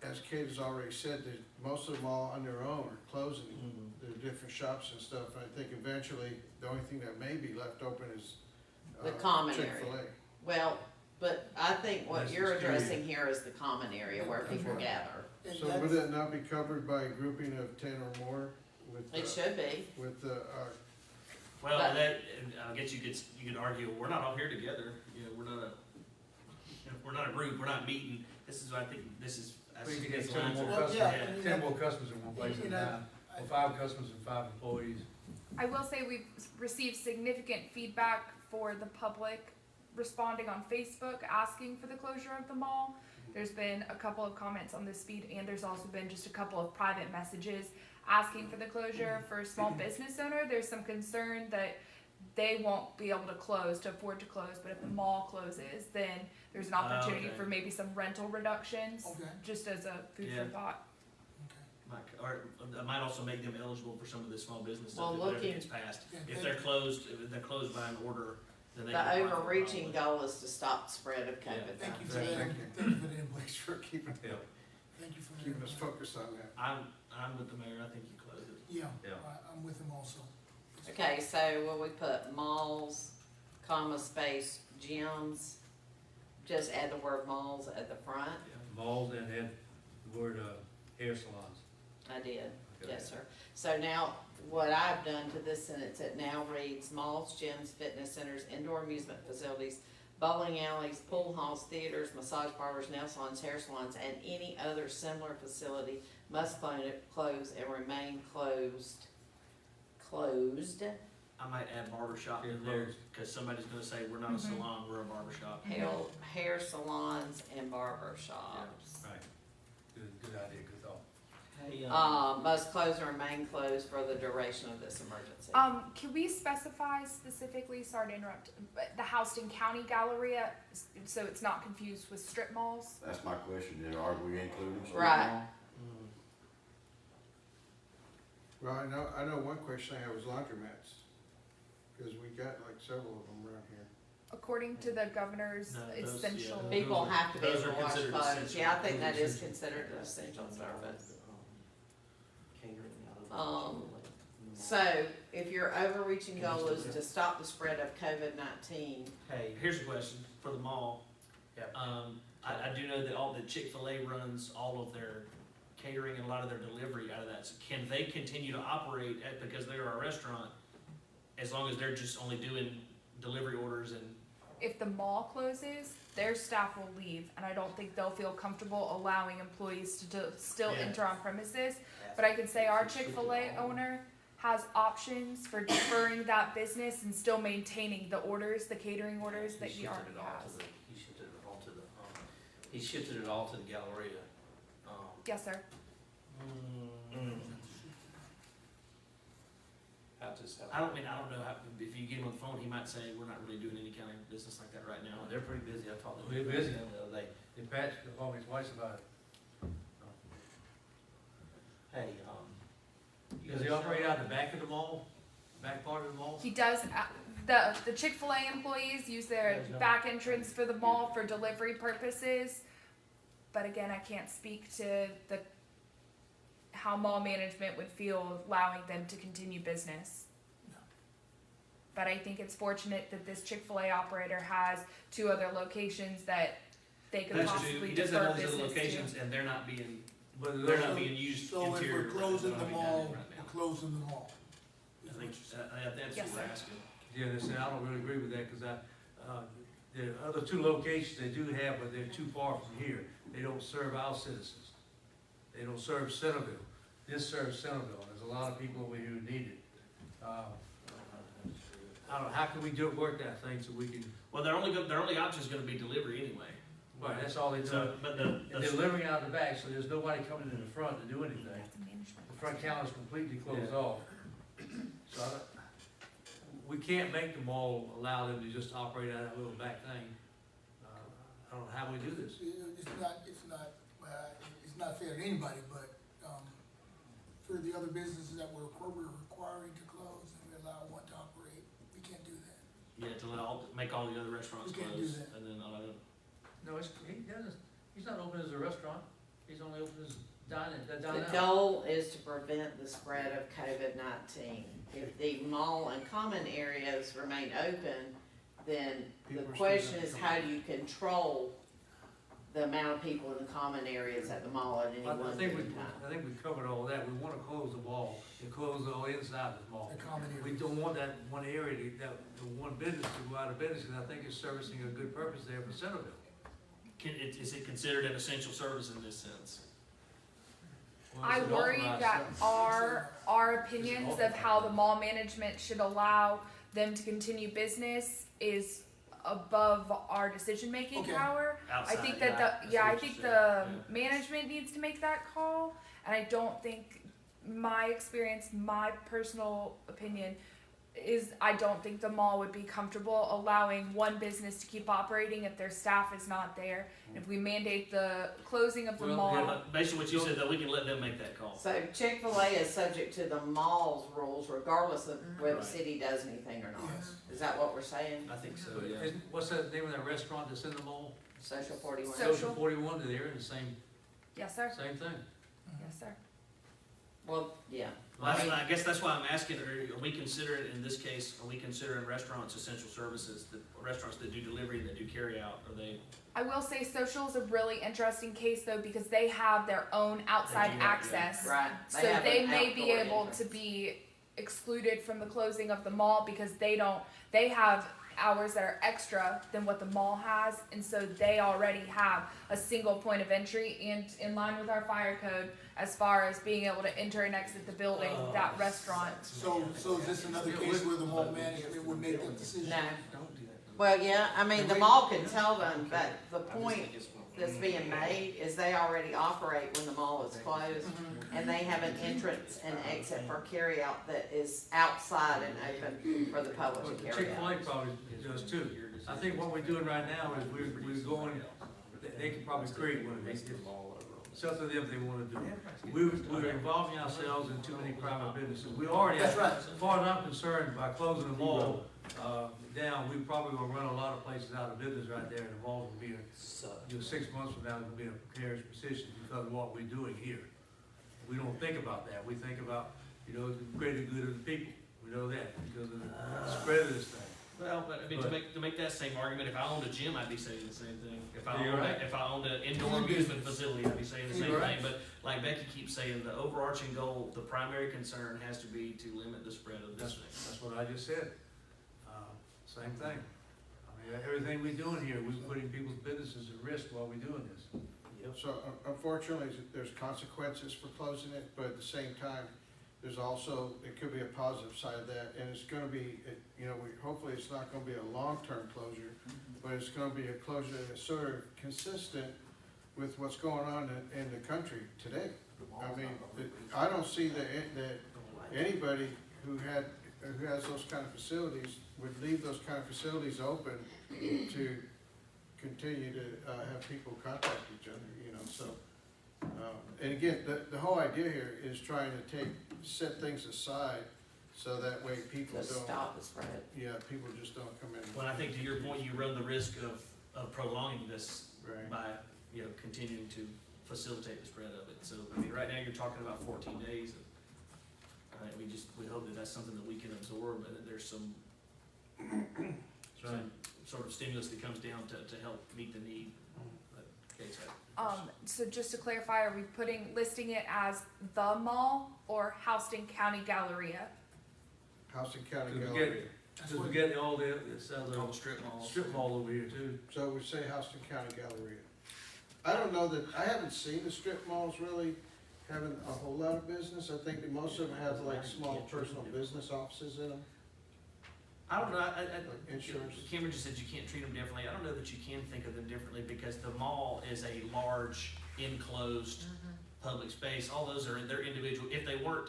as Kate has already said, that most of them all on their own are closing, the different shops and stuff, and I think eventually, the only thing that may be left open is The common area. Chick-fil-A. Well, but I think what That's you're the area. addressing here is the common area where people gather. And So that's- would it not be covered by a grouping of 10 or more with, It should be. with, Well, But- that, and I guess you could argue, we're not all here together, we're not a group, we're not meeting, I think this is. We could as get 10 lines more are- Well, customers, yeah, I mean, 10 more customers in one place at a You know, time, or 5 customers and 5 employees. I will say we've received significant feedback for the public responding on Facebook asking for the closure of the mall. There's been a couple of comments on this feed, and there's also been just a couple of private messages asking for the closure. For a small business owner, there's some concern that they won't be able to afford to close, but if the mall closes, then there's an opportunity okay. for maybe some rental reductions, Okay, just as a food Yeah. for thought. okay. Or it might also make them eligible for some of this small business Well, stuff if it ever looking- gets passed. Yeah, If they're closed by an order, then they The can apply for it overreaching probably. goal is to stop the spread of COVID-19. Thank you for Thank that, you. thank you for the input, thanks for keeping thank you for the us input. focused on that. I'm with the mayor, I think you close it. Yeah, Yeah. I'm with him also. Okay, so will we put malls, comma, space, gyms? Just add the word malls at the front? Malls and add the word, hair salons. I did, Okay. yes, sir. So now, what I've done to this sentence, it now reads malls, gyms, fitness centers, indoor amusement facilities, bowling alleys, pool halls, theaters, massage parlors, nail salons, hair salons, and any other similar facility must close and remain closed. I might add barber shop in there, cause somebody's gonna say, we're not a salon, we're a barber shop. Hair salons and barber shops. Right. Good idea, good thought. Hey, must close or remain closed for the duration of this emergency. Can we specify specifically, sorry to interrupt, but the Houston County Galleria, so it's not confused with strip malls? That's my question, are we including strip Right. mall? Well, I know one question I have was laundromats, because we got like several of them around here. According to the governor's No, those- essential. yeah. People have to be Those able are to wash considered clothes. essential. Yeah, I think that is considered an essential service. So if your overreaching goal is to stop the spread of COVID-19, Hey, Here's a question for the mall. I do know that all the Chick-fil-A runs all of their catering and a lot of their delivery out of that. So can they continue to operate because they're a restaurant, as long as they're just only doing delivery orders and? If the mall closes, their staff will leave, and I don't think they'll feel comfortable allowing employees to still Yeah. enter on premises. But I can say our Chick-fil-A owner has options for deferring that business and still maintaining the orders, the catering orders that he shifted already it all has. to he shifted it all to the Galleria. Yes, sir. I don't know how, if you get him on the phone, he might say, we're not really doing any kind of business like that right now. They're pretty busy, I talked to They're them busy. the other day. They patched the home twice about it. Hey, Does he operate out the back of the mall, back part of the mall? He does. The Chick-fil-A employees use their back entrance for the mall for delivery purposes. But again, I can't speak to how mall management would feel allowing them to continue business. But I think it's fortunate that this Chick-fil-A operator has 2 other locations that they could That's true. possibly He does have defer all these other business locations to. and they're not being So- used So if interior. we're closing they're the not being mall, done right we're now. closing the mall. I think, that's Yes, what we're sir. asking. Yeah, they said, I don't really agree with that, cause the other 2 locations they do have, but they're too far from here. They don't serve our citizens. They don't serve Centerville. This serves Centerville, and there's a lot of people over here who need it. I don't know, how can we work that thing so we can, Well, their only option is gonna be delivery anyway. right, that's all they do. So, but And delivering out the back, so there's nobody coming in the front to do anything. That's a management. The front counter's completely closed Yeah. off. So we can't make the mall allow them to just operate out of that little back thing. I don't know how we do this. It's not fair to anybody, but, for the other businesses that we're requiring to close and we allow one to operate, we can't do that. yeah, to make all the other restaurants We can't do close that. and then allow them. No, he's not open as a restaurant. He's only open as dining the out. goal is to prevent the spread of COVID-19. If the mall and common areas remain open, then the People are still question gonna is come. how do you control the amount of people in the common areas at the mall at any I one think we, given time? I think we covered all that. We wanna close the mall and close all inside the mall. The common We areas. don't want that one area, the one business to go out of business, and I think it's servicing a good purpose there for Centerville. Is it considered an essential service in this sense? Well, I it's an worry authorized that service. our opinions of how the mall management should allow them to continue business is above our decision-making Okay. power. Outside, I think that I think the management needs to make that call, and I don't think my experience, my personal opinion is I don't think the mall would be comfortable allowing one business to keep operating if their staff is not there. And if we mandate the closing of the Well, mall, yeah, But basically what you said, that we can let them make that call. So Chick-fil-A is subject to the mall's rules regardless of whether the Right. city does anything or not. Yes. Is that what we're saying? I think so, yeah. What's that name of that restaurant that's in the mall? Social 41? Social. Social 41, they're in the same yes, sir. thing. Yes, sir. Well, yeah. Well, I guess that's why I'm asking, are we considering, in this case, are we considering restaurants essential services, the restaurants that do delivery and that do carry out, are they? I will say social is a really interesting case though because they have their own outside They do, yeah. access. Right. So have they an may be outdoor able entrance. to be excluded from the closing of the mall because they have hours that are extra than what the mall has, and so they already have a single point of entry and in line with our fire code as far as being able to enter and exit the building, that restaurant. So is this another case where the mall management would make that decision? No. Don't do that. Well, yeah, I mean, the mall can tell them, but the point that's being made is they already operate when the mall is closed, and they have an entrance and exit for carryout that is outside and open for the public Well, to carry Chick-fil-A out. probably does too. I think what we're doing right now is we're going, they can probably create one of these. It's up to them if they wanna do it. We're involving ourselves in too many private businesses. We already, as That's right. far as I'm concerned, by closing the mall, down, we probably gonna run a lot of places out of business right there, and the mall will be, 6 months from now, it'll be in a precarious position because of what we're doing here. We don't think about that. We think about, the greater good of the people. We know that because of the spread of this thing. Well, but I mean, to make that same argument, if I owned a gym, I'd be saying the same thing. If I You're owned, right. if I owned an indoor amusement facility, I'd be saying the same You're right. thing. But like Becky keeps saying, the overarching goal, the primary concern has to be to limit the spread of this thing. That's what I just said. Same thing. I mean, everything we're doing here, we're putting people's businesses at risk while we're doing this. So unfortunately, there's consequences for closing it, but at the same time, there's also, it could be a positive side of that, and it's gonna be, hopefully it's not gonna be a long-term closure, but it's gonna be a closure that's sort of consistent with what's going on in the country today. I mean, I don't see that anybody who has those kind of facilities would leave those kind of facilities open to continue to have people contact each other, so. And again, the whole idea here is trying to set things aside so that way people To don't, stop the spread. people just don't come in. Well, I think to your point, you run the risk of prolonging this Right. by, continuing to facilitate the spread of it. So, I mean, right now you're talking about 14 days. We hope that that's something that we can absorb and that there's some sort of stimulus that comes down to help meet the need. But Kate's had- So just to clarify, are we listing it as the mall or Houston County Galleria? Houston County Cause we Galleria. get, cause we get all this all other the strip malls. strip mall over here too. So we say Houston County Galleria. I don't know that, I haven't seen the strip malls really having a whole lot of business. I think that most of them have like small personal business offices in them. I don't know, Insurance. Cameron just said you can't treat them differently. I don't know that you can think of them differently because the mall is a large enclosed public space. All those they're individual. If they weren't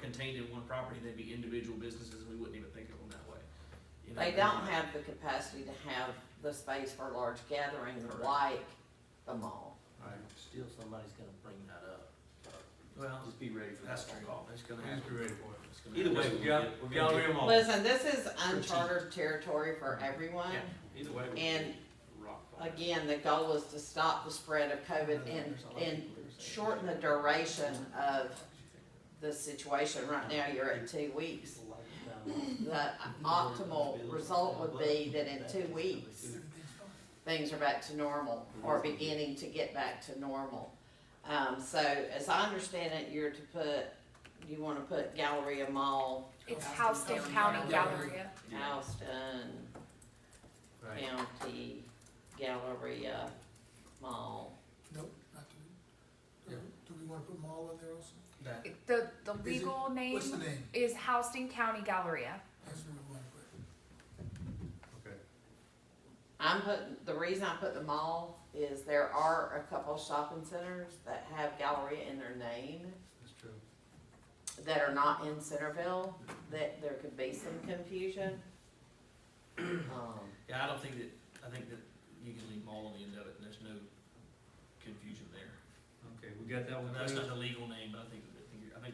contained in one property, they'd be individual businesses, and we wouldn't even think of them that way. They don't have the capacity to have the space for large gatherings like the mall. Right. Still, somebody's gonna bring that up. Well, Just be ready for that that's phone true. call. It's gonna Just happen. be ready for it. It's gonna Either way, happen. we're gonna Galleria get- Mall. Listen, this is uncharted territory for everyone. Yeah, either way. we're And gonna rock on it. again, the goal is to stop the spread of COVID and shorten the duration of the situation. Right now, you're at 2 weeks. The optimal result would be that in 2 weeks, things are back to normal or beginning to get back to normal. So as I understand it, you wanna put Galleria Mall, It's Houston County Galleria. Houston Right. County Galleria Mall. Nope, not to, do we wanna put mall in there also? The legal name What's the name? is Houston County Galleria. That's what we wanna put. Okay. The reason I put the mall is there are a couple shopping centers that have Galleria in their name That's true. that are not in Centerville, that there could be some confusion. Yeah, I think that you can leave mall on the end of it, and there's no confusion there. Okay, we got that one. That's too? not the legal name, but I think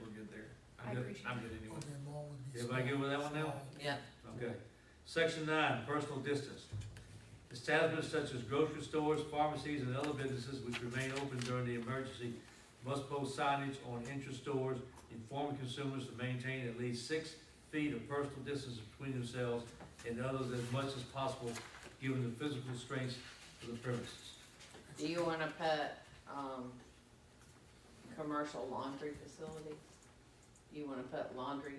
we're good there. I appreciate I'm good anyway. Okay, mall would be. Everybody good with that one now? small. Yeah. Okay. Section 9, personal distance. Establishments such as grocery stores, pharmacies, and other businesses which remain open during the emergency must post signage on entrance doors informing consumers to maintain at least 6 feet of personal distance between themselves and others as much as possible, given the physical constraints of the premises. Do you wanna put, commercial laundry facilities? You wanna put laundry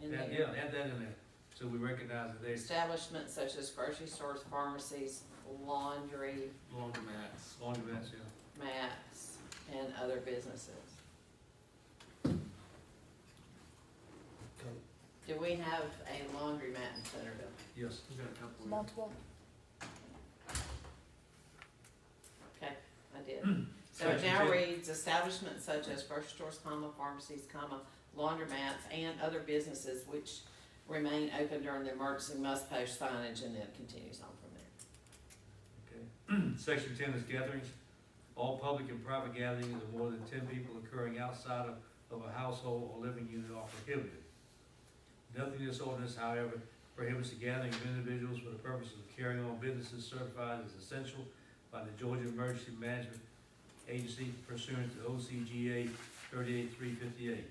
in there? Yeah, add that in there, so we recognize that they, Establishments such as grocery stores, pharmacies, laundry, Laundromats. laundromats, yeah. mats, and other businesses. Do we have a laundromat in Centerville? Yes. We've got a couple. Multiple. I did. So it Section now 10. reads, establishments such as grocery stores, pharmacies, laundromats, and other businesses which remain open during the emergency must post signage, and then it continues on from there. Okay. Section 10 is gatherings. All public and private gatherings of more than 10 people occurring outside of a household or living unit are prohibited. Nothing in this ordinance, however, prohibits the gathering of individuals for the purpose of carrying on businesses certified as essential by the Georgia Emergency Management Agency pursuant to OCGA 38358,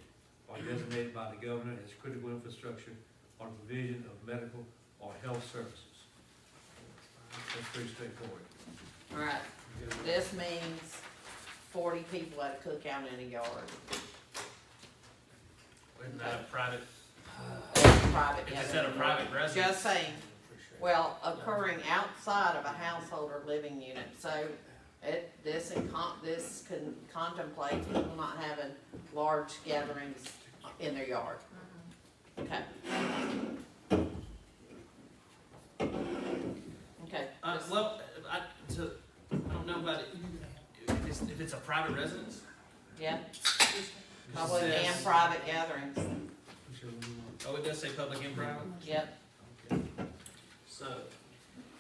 or designated by the governor as critical infrastructure or the provision of medical or health services. That's pretty straightforward. All right, this means 40 people at a cookout in a yard. Isn't that a private, Private if it's at a gathering. private residence? Just saying, well, occurring outside of a household or living unit, so this can contemplate people not having large gatherings in their yard. Okay. Okay. Well, I don't know about it, if it's a private residence. Yeah, it public says- and private gatherings, Oh, it does say public and private? yep. So,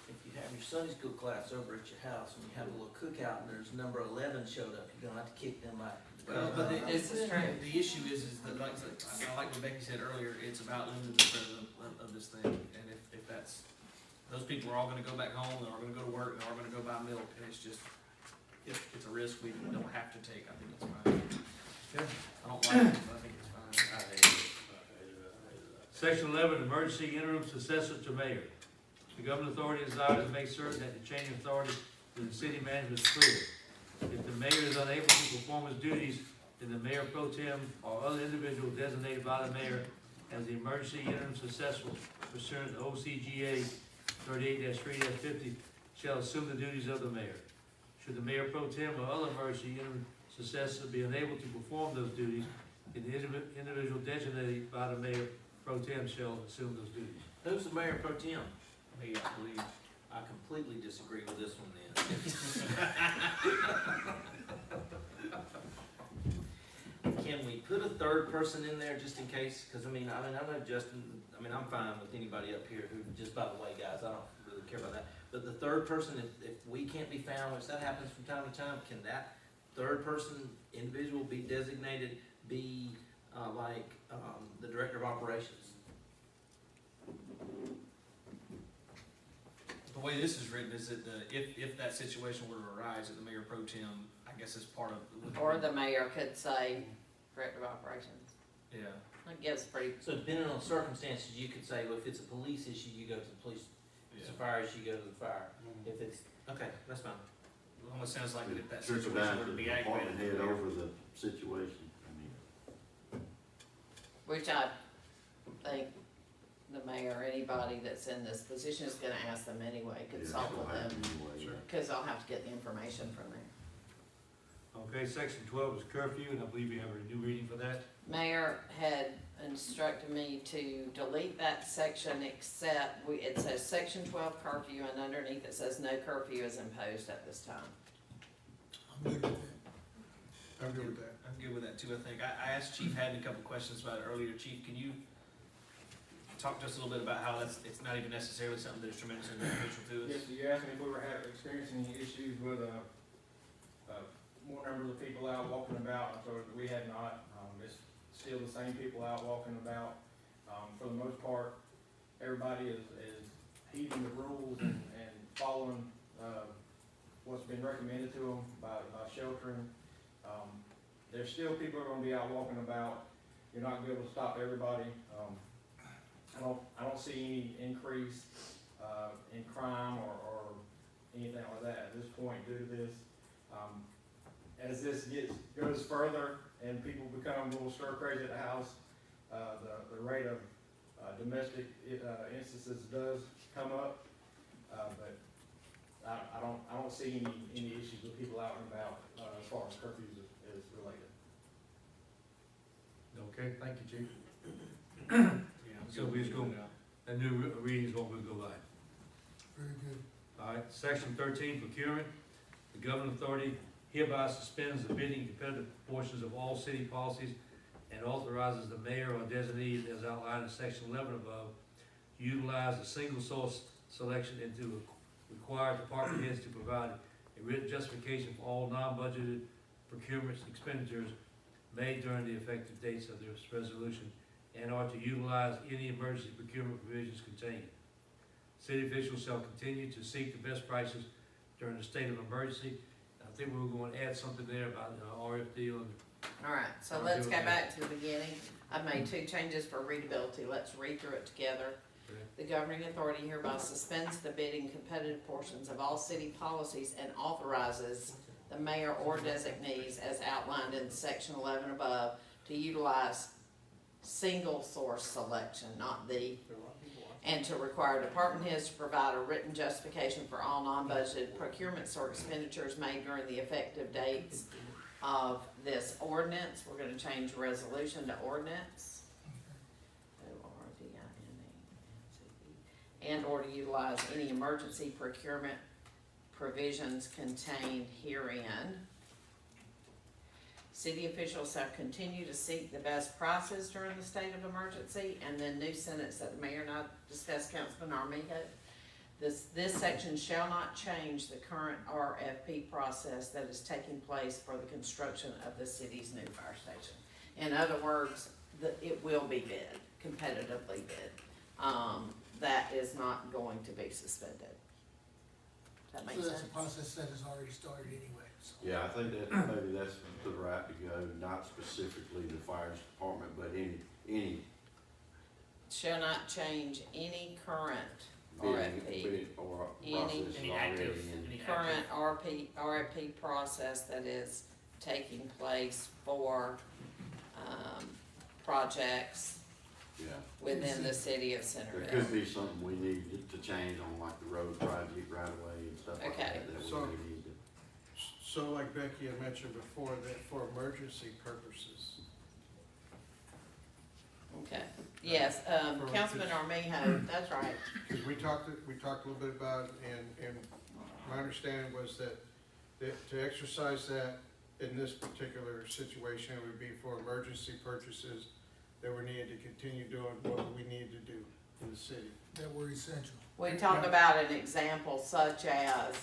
if you have your Sunday school class over at your house and you have a little cookout and there's number 11 showed up, you're gonna have to kick them out. Well, but This is true. the issue is that, like what Becky said earlier, it's about limiting the spread of this thing, and if that's, those people are all gonna go back home, they're all gonna go to work, they're all gonna go buy milk, and it's just, it's a risk we don't have to take, I think it's fine. Okay. I don't like it, but I think it's fine. Section 11, emergency interim successor to mayor. The governing authority desires to make certain that the chain of authority with the city manager is clear. If the mayor is unable to perform his duties, then the mayor pro tem or other individual designated by the mayor as the emergency interim successor pursuant to OCGA 38-3-50 shall assume the duties of the mayor. Should the mayor pro tem or other emergency interim successor be unable to perform those duties, then the individual designated by the mayor pro tem shall assume those duties. Who's the mayor pro tem? Me, I believe. I completely disagree with this one then. Can we put a third person in there just in case? Cause I know Justin, I'm fine with anybody up here who, just by the way, guys, I don't really care about that. But the third person, if we can't be found, which that happens from time to time, can that third person, individual be designated, be, the director of operations? The way this is written is that if that situation were to arise, that the mayor pro tem, I guess is part of. Or the mayor could say, director of operations. Yeah. That gives pretty, So depending on circumstances, you could say, well, if it's a police issue, you go to the police. If it's a fire issue, you go to the fire. If it's, okay, that's fine. It almost sounds like if that Trickle situation down were to to the be department aggravated. head over the situation. which I think the mayor or anybody that's in this position is gonna ask them anyway, consult with them, Sure. cause I'll have to get the information from there. Okay, section 12 is curfew, and I believe you have a new reading for that. Mayor had instructed me to delete that section except it says section 12 curfew, and underneath it says no curfew is imposed at this time. I'm good with that. I'm good with that. I'm good with that too, I think. I asked Chief Haddon a couple questions about it earlier. Chief, can you talk to us a little bit about how it's not even necessarily something that is tremendously beneficial to us? Yes, you asked me if we were experiencing any issues with, more numbers of people out walking about. I told her that we had not. It's still the same people out walking about. For the most part, everybody is heeding the rules and following, what's been recommended to them by sheltering. There's still people who are gonna be out walking about. You're not gonna be able to stop everybody. I don't see any increase, in crime or anything like that at this point due to this. As this goes further and people become a little stir crazy at the house, the rate of, domestic, instances does come up. But I don't see any issues with people out and about, as far as curfews is related. Okay, thank you, Chief. Yeah, I'm So good we with just go- that. A new reading is what we'll go by. Very good. All right, section 13, procurement. The governing authority hereby suspends the bidding competitive portions of all city policies and authorizes the mayor or designee as outlined in section 11 above to utilize a single source selection and to require department heads to provide a written justification for all non-budgeted procurements expenditures made during the effective dates of this resolution and are to utilize any emergency procurement provisions contained. City officials shall continue to seek the best prices during the state of emergency. I think we were going to add something there about RFD on. Alright, so I'll let's do go it. back to the beginning. I made 2 changes for readability, let's read through it together. Okay. The governing authority hereby suspends the bidding competitive portions of all city policies and authorizes the mayor or designees as outlined in section 11 above to utilize single source selection, not the, and to require department heads to provide a written justification for all non-budgeted procurements or expenditures made during the effective dates of this ordinance. We're gonna change resolution to ordinance. And or to utilize any emergency procurement provisions contained herein. City officials shall continue to seek the best prices during the state of emergency, and then new sentence that the mayor and I discussed, Councilman Armijo. This section shall not change the current RFP process that is taking place for the construction of the city's new fire station. In other words, it will be bid, competitively bid. That is not going to be suspended. Does that make So sense? that's a process that has already started anyway, so. Yeah, I think that maybe that's the route to go, not specifically the fire department, but any Shall not change any current bidding, RFP, bid or Any- process Any already active, in. any active. current RFP process that is taking place for, projects Yeah, within the city of there Centerville. could be something we need to change on like the road project right away and stuff like Okay. that, that So- we need to. So like Becky had mentioned before, that for emergency purposes, Okay, yes, Councilman Armijo, that's right. because we talked a little bit about, and my understanding was that to exercise that in this particular situation, it would be for emergency purchases that we needed to continue doing what we need to do in the city. That were essential. We talked about an example such as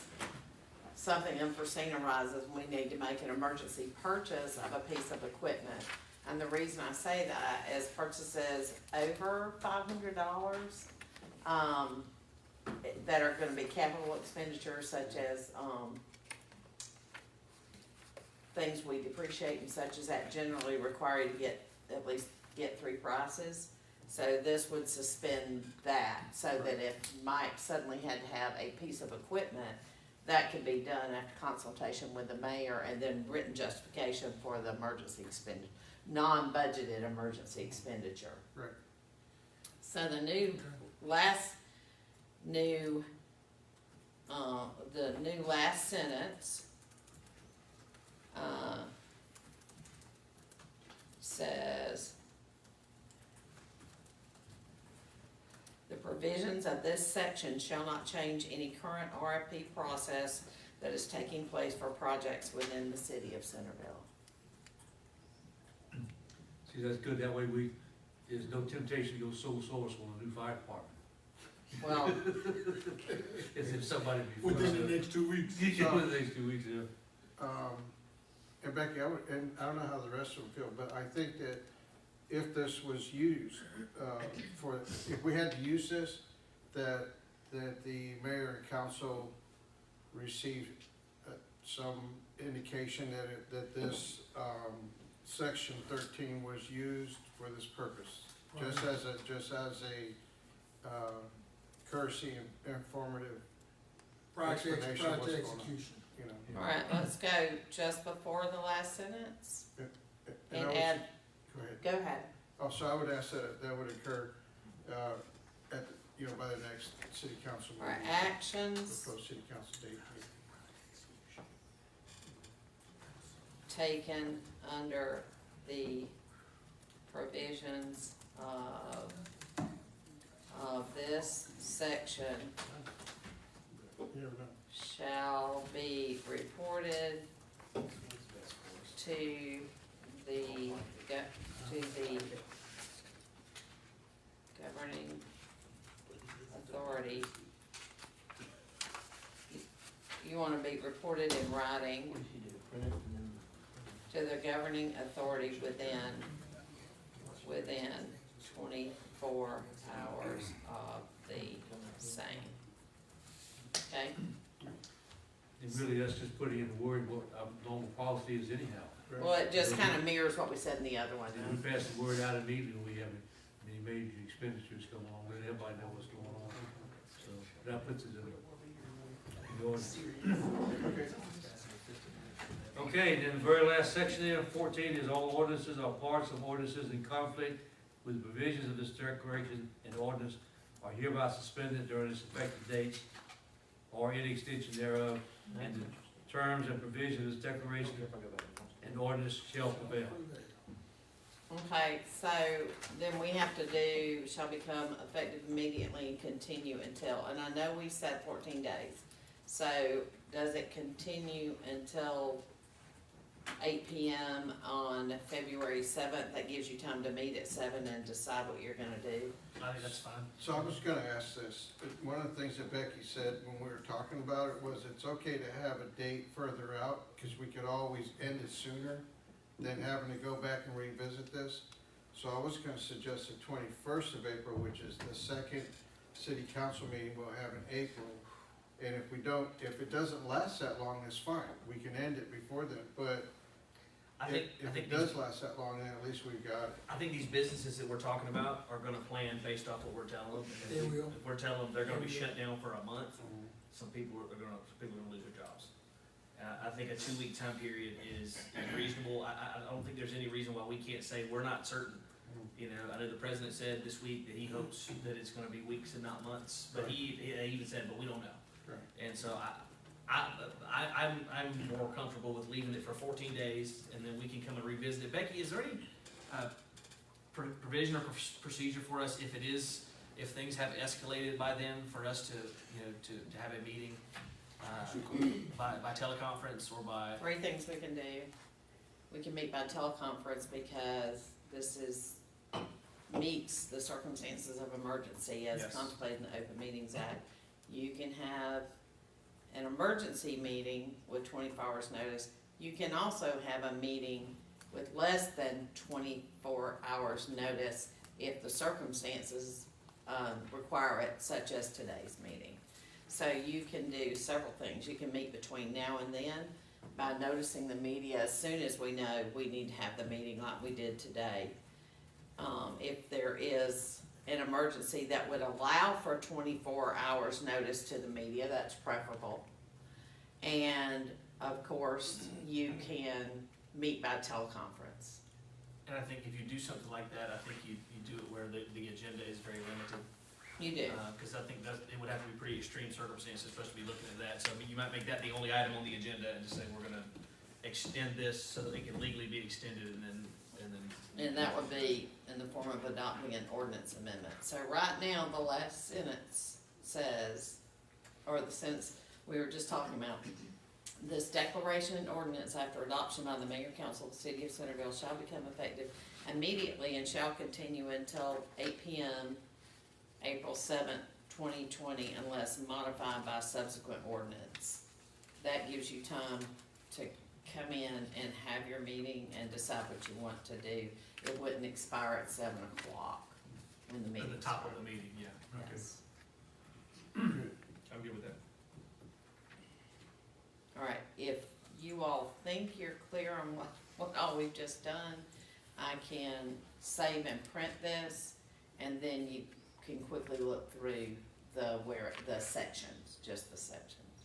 something unforeseen arises, and we need to make an emergency purchase of a piece of equipment. And the reason I say that is purchases over $500, that are gonna be capital expenditures such as, things we depreciate and such as that generally require you to at least get 3 prices. So this would suspend that, so that if Mike suddenly had to have a piece of equipment, that could be done after consultation with the mayor and then written justification for the emergency non-budgeted emergency expenditure. Right. So the new, the new last sentence, says, the provisions of this section shall not change any current RFP process that is taking place for projects within the city of Centerville. See, that's good, that way there's no temptation to go sole source on a new fire department. Well, As if somebody before. Within the next 2 weeks. Yeah, within the next 2 weeks, yeah. And Becky, and I don't know how the rest of them feel, but I think that if this was used, if we had to use this, that the mayor and council received some indication that this, section 13 was used for this purpose, just as a courtesy and informative, Project Explanation of what's going on. execution. you know. alright, let's go just before the last sentence And and I was- add, Go ahead. go ahead. Also, I would ask that would occur, by the next city council meeting. Alright, actions Proposed city council date. taken under the provisions of this section Yeah, no. shall be reported to the, governing authority. You wanna be reported in writing to the governing authority within 24 hours of the same. Okay? And really, that's just putting in the word what our normal policy is anyhow. Well, it just kinda mirrors what we said in the other one. And we pass the word out immediately when we have any major expenditures come along, let everybody know what's going on. So that puts it in the ordinance. Okay, then the very last section there, 14, is all ordinances or parts of ordinances in conflict with the provisions of this declaration and ordinance are hereby suspended during its effective dates or any extension thereof, and the terms and provisions of this declaration and ordinance shall prevail. Okay, so then we have to do, shall become effective immediately and continue until, and I know we said 14 days. So does it continue until 8 p.m. on February 7th? That gives you time to meet at 7 and decide what you're gonna do. I think that's fine. So I was gonna ask this, one of the things that Becky said when we were talking about it was it's okay to have a date further out, cause we could always end it sooner than having to go back and revisit this. So I was gonna suggest the 21st of April, which is the second city council meeting we'll have in April. And if it doesn't last that long, it's fine, we can end it before then, but I think if it these- does last that long, then at least we've got it. I think these businesses that we're talking about are gonna plan based off what we're telling them. And They will. If we're telling them they're gonna be They will. shut down for a month, some people are gonna lose their jobs. I think a 2-week time period is reasonable. I don't think there's any reason why we can't say we're not certain. You know, I know the president said this week that he hopes that it's gonna be weeks and not months, but he even said, but we don't know. Right. And so I'm more comfortable with leaving it for 14 days, and then we can come and revisit it. Becky, is there any provision or procedure for us if things have escalated by then, for us to, you know, to have a meeting by teleconference or by? 3 things we can do. We can meet by teleconference because this meets the circumstances of emergency as Yes. contemplated in the Open Meetings Act. You can have an emergency meeting with 24 hours notice. You can also have a meeting with less than 24 hours notice if the circumstances require it, such as today's meeting. So you can do several things. You can meet between now and then by noticing the media as soon as we know we need to have the meeting like we did today. If there is an emergency that would allow for 24 hours notice to the media, that's preferable. And of course, you can meet by teleconference. And I think if you do something like that, I think you do it where the agenda is very limited. You do. Because I think it would have to be pretty extreme circumstances for us to be looking at that. So I mean, you might make that the only item on the agenda and just say, we're gonna extend this so that it can legally be extended, and then. And that would be in the form of adopting an ordinance amendment. So right now, the last sentence says, or the sentence we were just talking about, this declaration and ordinance after adoption by the mayor council of the city of Centerville shall become effective immediately and shall continue until 8 p.m. April 7th, 2020, unless modified by subsequent ordinance. That gives you time to come in and have your meeting and decide what you want to do. It wouldn't expire at 7 o'clock when the meeting At the top of starts. the meeting, yeah. Yes. I'm good with that. All right, if you all think you're clear on what all we've just done, I can save and print this, and then you can quickly look through the sections, just the sections.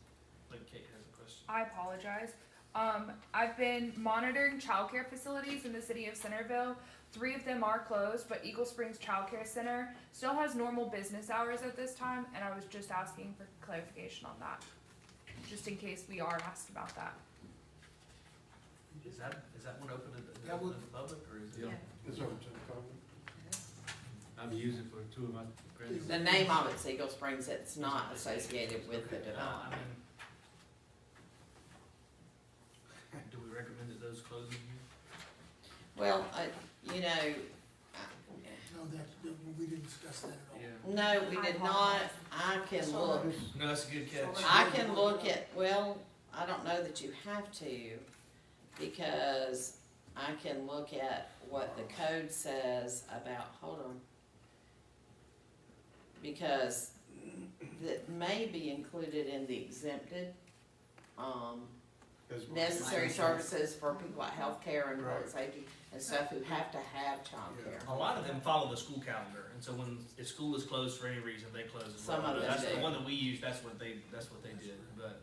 Like Kate has a question. I apologize. I've been monitoring childcare facilities in the city of Centerville. 3 of them are closed, but Eagle Springs Child Care Center still has normal business hours at this time, and I was just asking for clarification on that, just in case we are asked about that. Is that one open to the public, or is it? Yeah. It's open to the public. I'm using it for 2 of my friends. The name of it's Eagle Springs, it's not associated with the I development. mean, do those closing here? Well, you know, No, we didn't discuss that at all. Yeah. no, we did not. I can look. No, that's a good catch. I can look at, well, I don't know that you have to, because I can look at what the code says about, hold on. Because that may be included in the exempted, 'Cause necessary services for people like healthcare and public Right. safety and stuff who have to have childcare. A lot of them follow the school calendar, and so if school is closed for any reason, they close as well. Some of them That's the do. one that we use, that's what they did, but.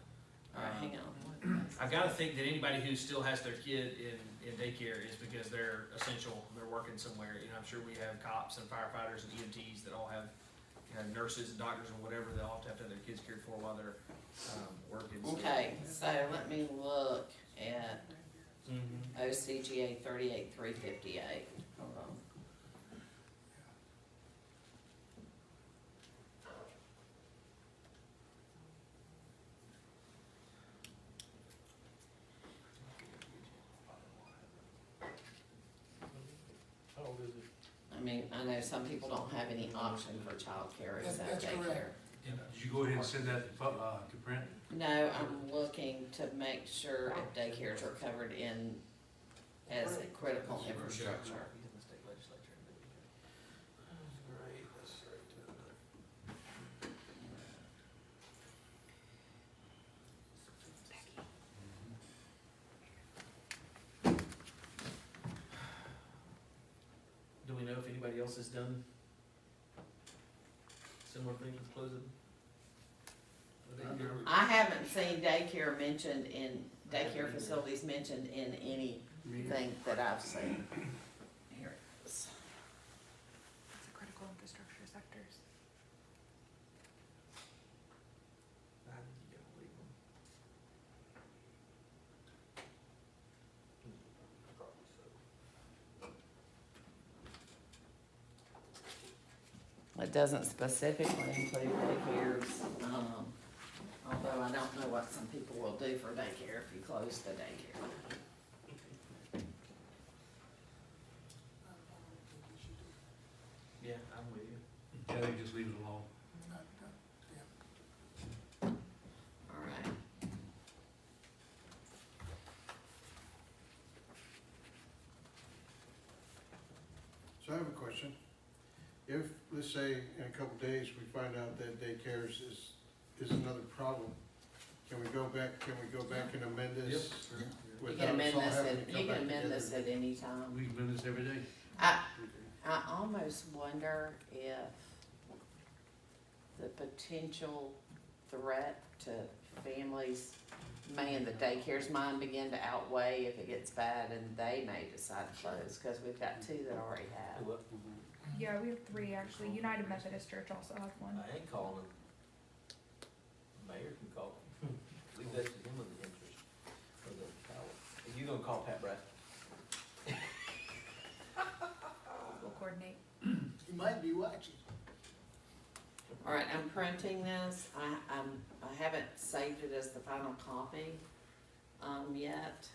Alright, hang on. I gotta think that anybody who still has their kid in daycare is because they're essential, they're working somewhere. You know, I'm sure we have cops and firefighters and EMTs that all have, nurses and doctors and whatever, they all have to have their kids cared for while they're, working. so- Okay, so let me look at Mhm. OCGA 38-358. Hold on. How old is it? I mean, I know some people don't have any option for childcare except That's daycare. correct. Did you go ahead and send that to print? No, I'm looking to make sure if daycares are covered in as a critical infrastructure. He's in the state legislature. Great, that's right. Do we know if anybody else has done similar things with closing? the daycare? I haven't seen daycare facilities mentioned in anything that I've seen. Here it is. It's the critical infrastructure sectors. I think you gotta leave them. Probably so. It doesn't specifically include daycares, although I don't know what some people will do for daycare if you close the daycare. Yeah, I'm with you. Yeah, they just leave it alone. All right. So I have a question. If, let's say, in a couple days, we find out that daycares is another problem, can we go back and amend this? You without can us amend all this having to at, come you back can amend this together? at any time. We can do this every day. I almost wonder if the potential threat to families may in the daycare's mind begin to outweigh if it gets bad and they may decide to close, cause we've got two that already have. Yeah, we have 3 actually. United Methodist Church also has one. I ain't calling him. Mayor can call him. We vested him with the interest for the power. Are you gonna call Pat Bradley? We'll coordinate. He might be watching. All right, I'm printing this. I haven't saved it as the final copy, yet.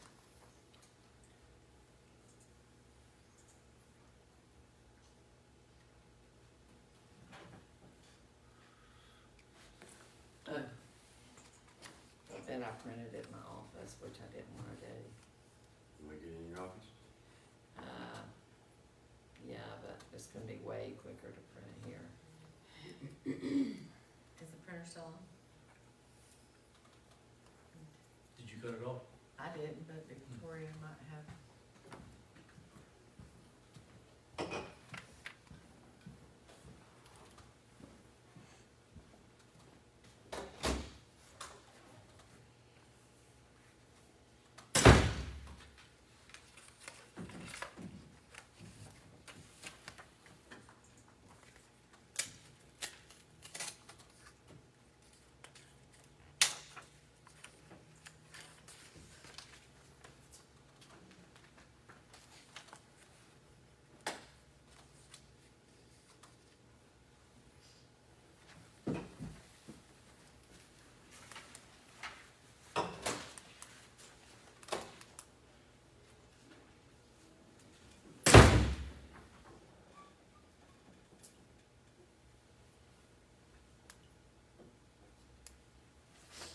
Then I printed it in my office, which I didn't wanna do. Can we get it in your office? Yeah, but it's gonna be way quicker to print it here. Is the printer still on? Did you cut it off? I didn't, but Victoria might have.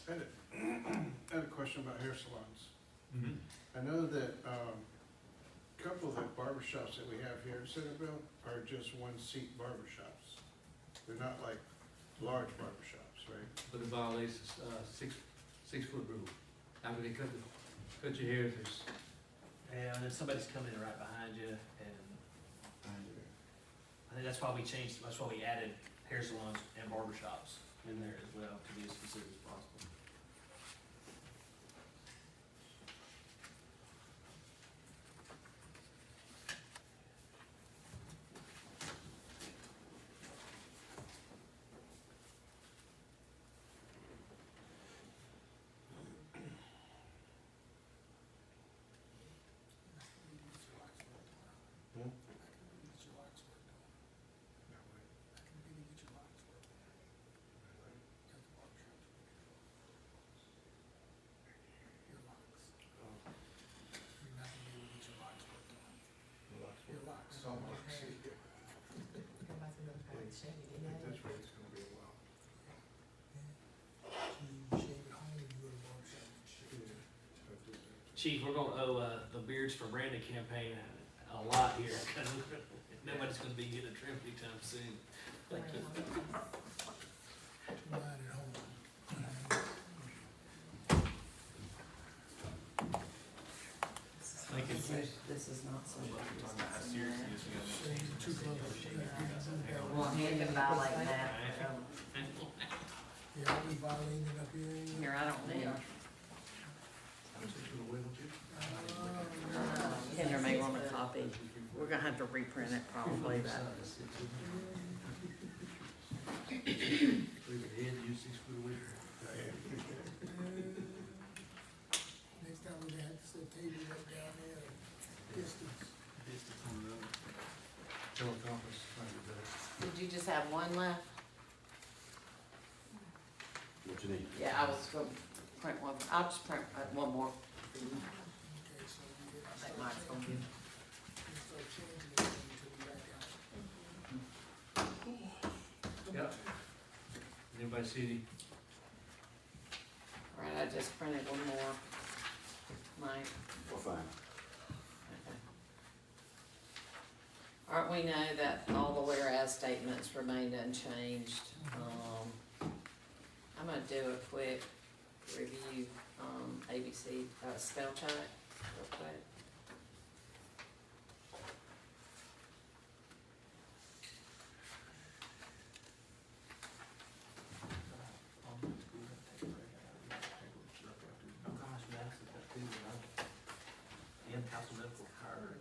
I had a question about hair salons. Mhm. I know that, a couple of the barbershops that we have here in Centerville are just one-seat barbershops. They're not like large barbershops, right? But it violates the, 6 foot rule. After they cut your hair, there's, Yeah, and then somebody's coming in right behind you, and I think that's why we added hair salons and barbershops in there as well, to be as specific as possible. Everybody's gonna go find Chevy, I you know? think that's where it's gonna be a while. You shave at home, you go to the barbershop and shave. Chief, we're gonna owe, the Beards for Brandon campaign a lot here, because nobody's gonna be getting a trim anytime soon. Thank you. Mine at home. thank you. This is not so. Shave too close. Well, he ain't gonna violate that. Yeah, I'll be violating up here. Here, I don't need. Kendra may want a copy. We're gonna have to reprint it probably, but. Leave your head, you 6 foot away. Next time we're gonna have to set tables up down there and distance. Teleconference, might be better. Did you just have one left? What you need? Yeah, I was gonna print one. I'll just print one more. Okay, so we get. I think mine's gonna be. We start changing it until we back out. Yep. Anybody see any? All right, I just printed one more. Mike. Well, fine. Okay. All right, we know that all the whereas statements remained unchanged. I'm gonna do a quick review, ABC, spell check real quick. Oh gosh, we asked that too, and Council Medical Card.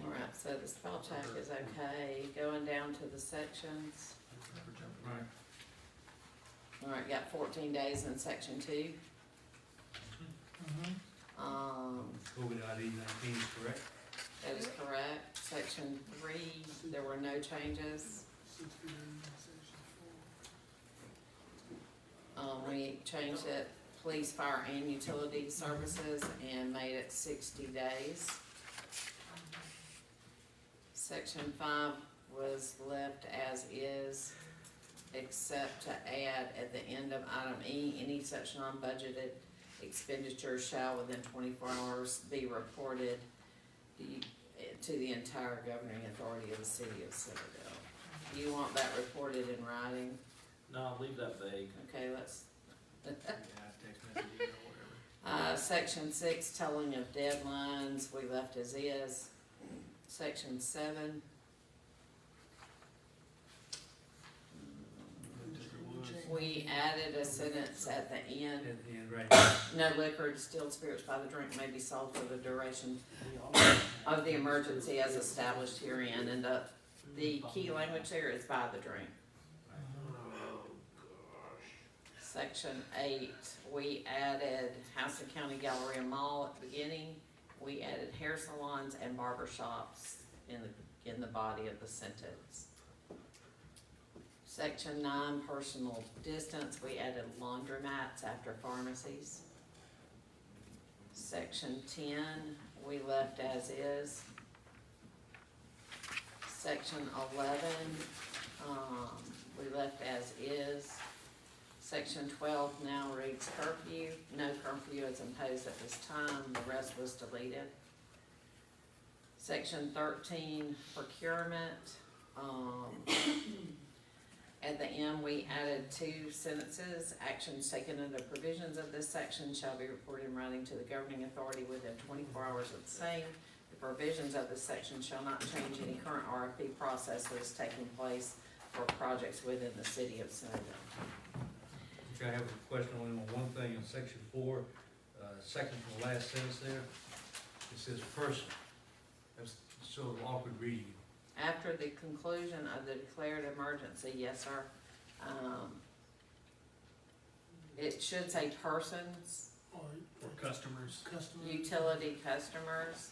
All right, so the spell check is okay. Going down to the sections. Right. All right, got 14 days in section 2. COVID ID 19 is correct. That is correct. Section 3, there were no changes. 60 days in section 4. We changed it, police, fire, and utility services, and made it 60 days. Section 5 was left as is, except to add at the end of item E, any such non-budgeted expenditure shall within 24 hours be reported to the entire governing authority of the city of Centerville. Do you want that reported in writing? No, leave that vague. Okay, let's. Yeah, text message, email, whatever. Section 6, telling of deadlines, we left as is. Section 7. We added a sentence at the end, At the end, right. no liquor, distilled spirits by the drink may be sold for the duration of the emergency as established herein, and the key language there is by the drink. Section 8, we added House and County Galleria Mall at the beginning. We added hair salons and barber shops in the body of the sentence. Section 9, personal distance, we added laundromats after pharmacies. Section 10, we left as is. Section 11, we left as is. Section 12 now reads curfew. No curfew is imposed at this time. The rest was deleted. Section 13, procurement. At the end, we added 2 sentences. Actions taken under provisions of this section shall be reported in writing to the governing authority within 24 hours of the same. The provisions of this section shall not change any current RFP process that is taking place for projects within the city of Centerville. Okay, I have a question only on one thing in section 4, second from the last sentence there. It says person. That's sort of awkward reading. After the conclusion of the declared emergency, yes, sir. It should say persons, Or For customers. customer. utility customers,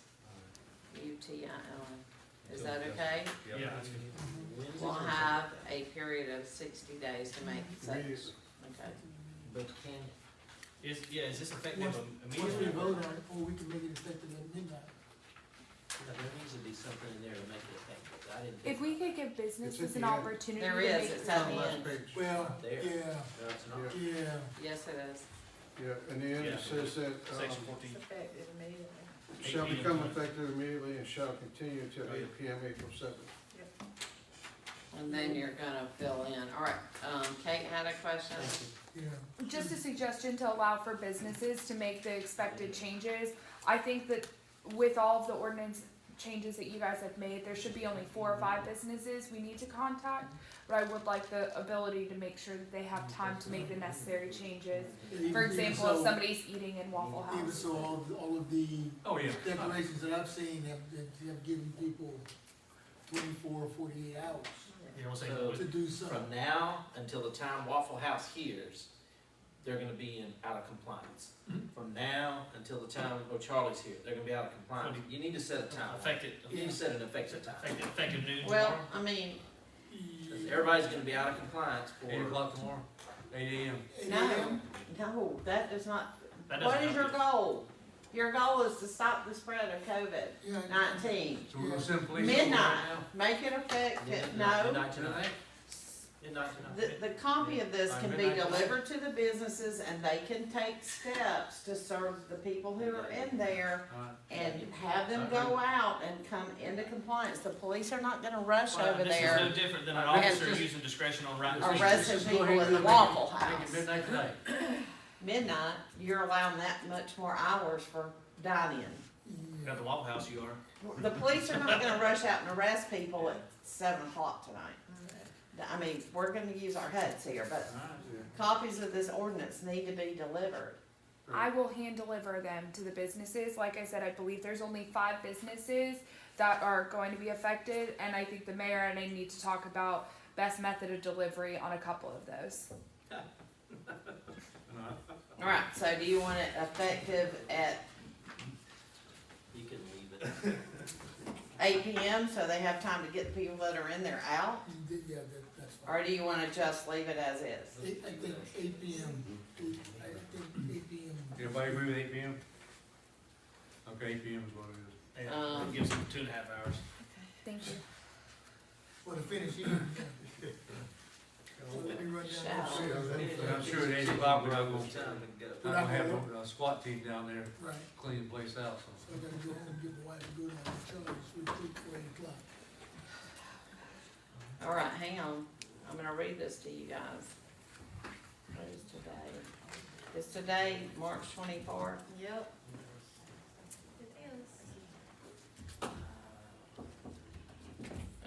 UTIL. Is that okay? Yeah. We'll have a period of 60 days to make such, Immediately. okay. But can, Is this effective Once immediately? we vote on it, or we can make it effective at midnight. there needs to be something in there to make it effective. I didn't If think. we could give It's businesses at an the end. opportunity There to is, make it's at the Last end. page. Well, There. yeah, No, it's not. yeah. Yes, it is. Yeah, in the end, Yeah. it says that, Section 14. Effective immediately. shall 8 p.m. become effective immediately and shall continue until 8 PM, April 7th. And then you're gonna fill in. All right, Kate had a question? Yeah. Just a suggestion to allow for businesses to make the expected changes. I think that with all of the ordinance changes that you guys have made, there should be only 4 or 5 businesses we need to contact. But I would like the ability to make sure that they have time to make the necessary changes. For example, if somebody's eating in Waffle Even House. so, all of the Oh, yeah. declarations that I've seen have given people 24, 48 hours You know what I'm So- saying? to do something. From now until the time Waffle House hears, they're gonna be out of compliance. From now until the time O'Charlie's here, they're gonna be out of compliance. You need to set a time. Effective, You need to set an effective time. effective noon Well, tomorrow? I mean, 'Cause everybody's gonna be out of compliance 8 for, o'clock tomorrow, 8 AM. 8 no, a.m.? no, that does not, That what doesn't is your help you. goal? Your goal is to stop the spread of COVID-19. So we're gonna send police over Midnight. right now? Make it effective, midnight no. tonight. Midnight tonight. The copy of this By can be midnight tonight? delivered to the businesses and they can take steps to serve the people who are in there All right. and have them go out and come into compliance. The police are not gonna rush Well, over this is there no different than an And officer just- using discretion on right. arresting Just go people ahead in and the make it- Waffle Make House. it midnight today. Midnight, you're allowing that much more hours for dining. At the Waffle House you are. The police are not gonna rush out and arrest people at 7 o'clock tonight. I mean, we're gonna use our heads here, but All right. copies of this ordinance need to be delivered. I will hand deliver them to the businesses. Like I said, I believe there's only 5 businesses that are going to be affected, and I think the mayor and I need to talk about best method of delivery on a couple of those. All right. Alright, so do you want it effective at You can leave it. 8 PM, so they have time to get the people that are in there out? Yeah, that's fine. Or do you wanna just leave it as is? I think 8 PM, I think 8 PM. Everybody agree with 8 PM? Okay, 8 PM is what it is. Yeah, it gives them 2.5 hours. Thank you. Well, to finish here. So let me run down. Shall. But I'm sure at 8 o'clock, we're not gonna, Time to get up. I'm gonna have a SWAT team down there Right, clean the place out, so. so I gotta go home and get my wife and go down to Charlie's retreat for 8 o'clock. Alright, hang on, I'm gonna read this to you guys. What is today? Is today March 24th? Yep.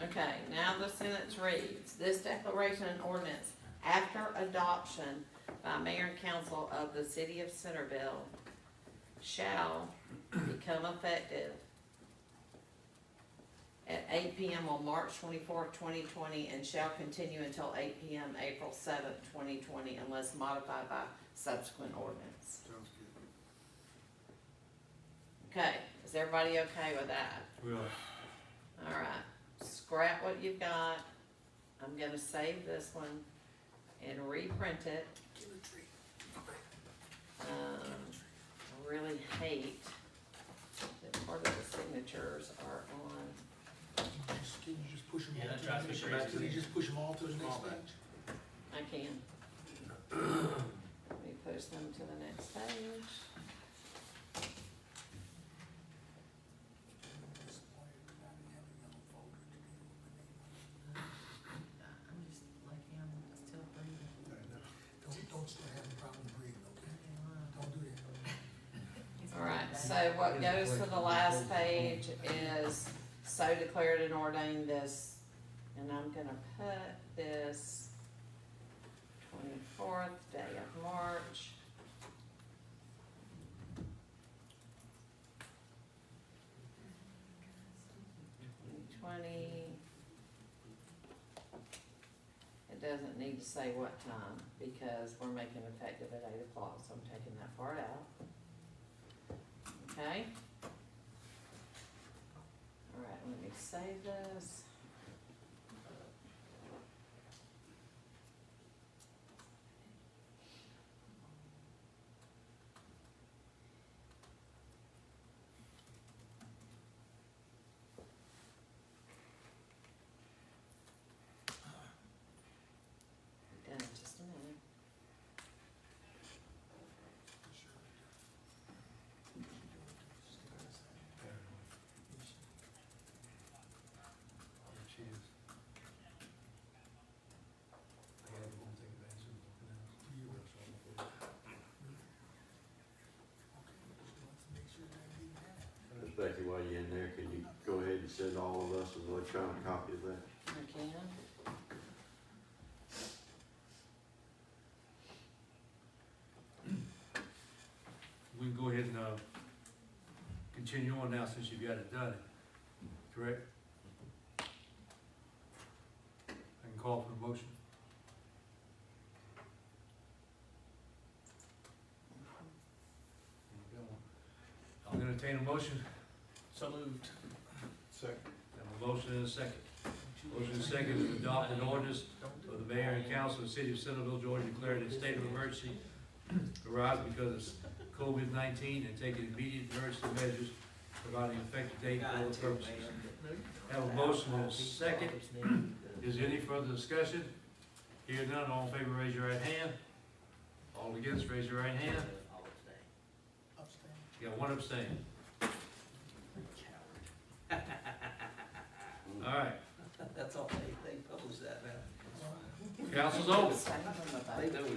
Okay, now the sentence reads, this declaration and ordinance after adoption by mayor and council of the city of Centerville shall become effective at 8 PM on March 24th, 2020, and shall continue until 8 PM, April 7th, 2020, unless modified by subsequent ordinance. Sounds good. Okay, is everybody okay with that? We are. Alright, scrap what you've got. I'm gonna save this one and reprint it. Give a treat. I really hate that part of the signatures are on, Can you just push them Yeah, all that to the drives me next crazy. page? Can you just push them all to the next Small page? I can. don't start having problems breathing, okay? Don't do that. Alright, so what goes to the last page is so declared and ordained this, and I'm gonna put this 24th day of March. It doesn't need to say what time, because we're making it effective at 8 o'clock, so I'm taking that part out. Okay? Alright, let me save this. Be done in just a minute. Ms. Becky, while you're in there, can you go ahead and send all of us an electronic copy of that? I can. We can go ahead and, continue on now since you've got it done, correct? I can call for a motion. I'll entertain a motion. So moved. Second. Have a motion and a second. Motion and second to adopt an ordinance of the mayor and council of the city of Centerville, Georgia, declaring a state of emergency arise because of COVID-19 and taking immediate emergency measures, providing effective date for all purposes. Have a motion and a second. Is there any further discussion? Hear none, all in favor, raise your right hand. All against, raise your right hand. Abstain. You got one abstain. All right, That's all, they publish that now. council's over. Save them about They it. know we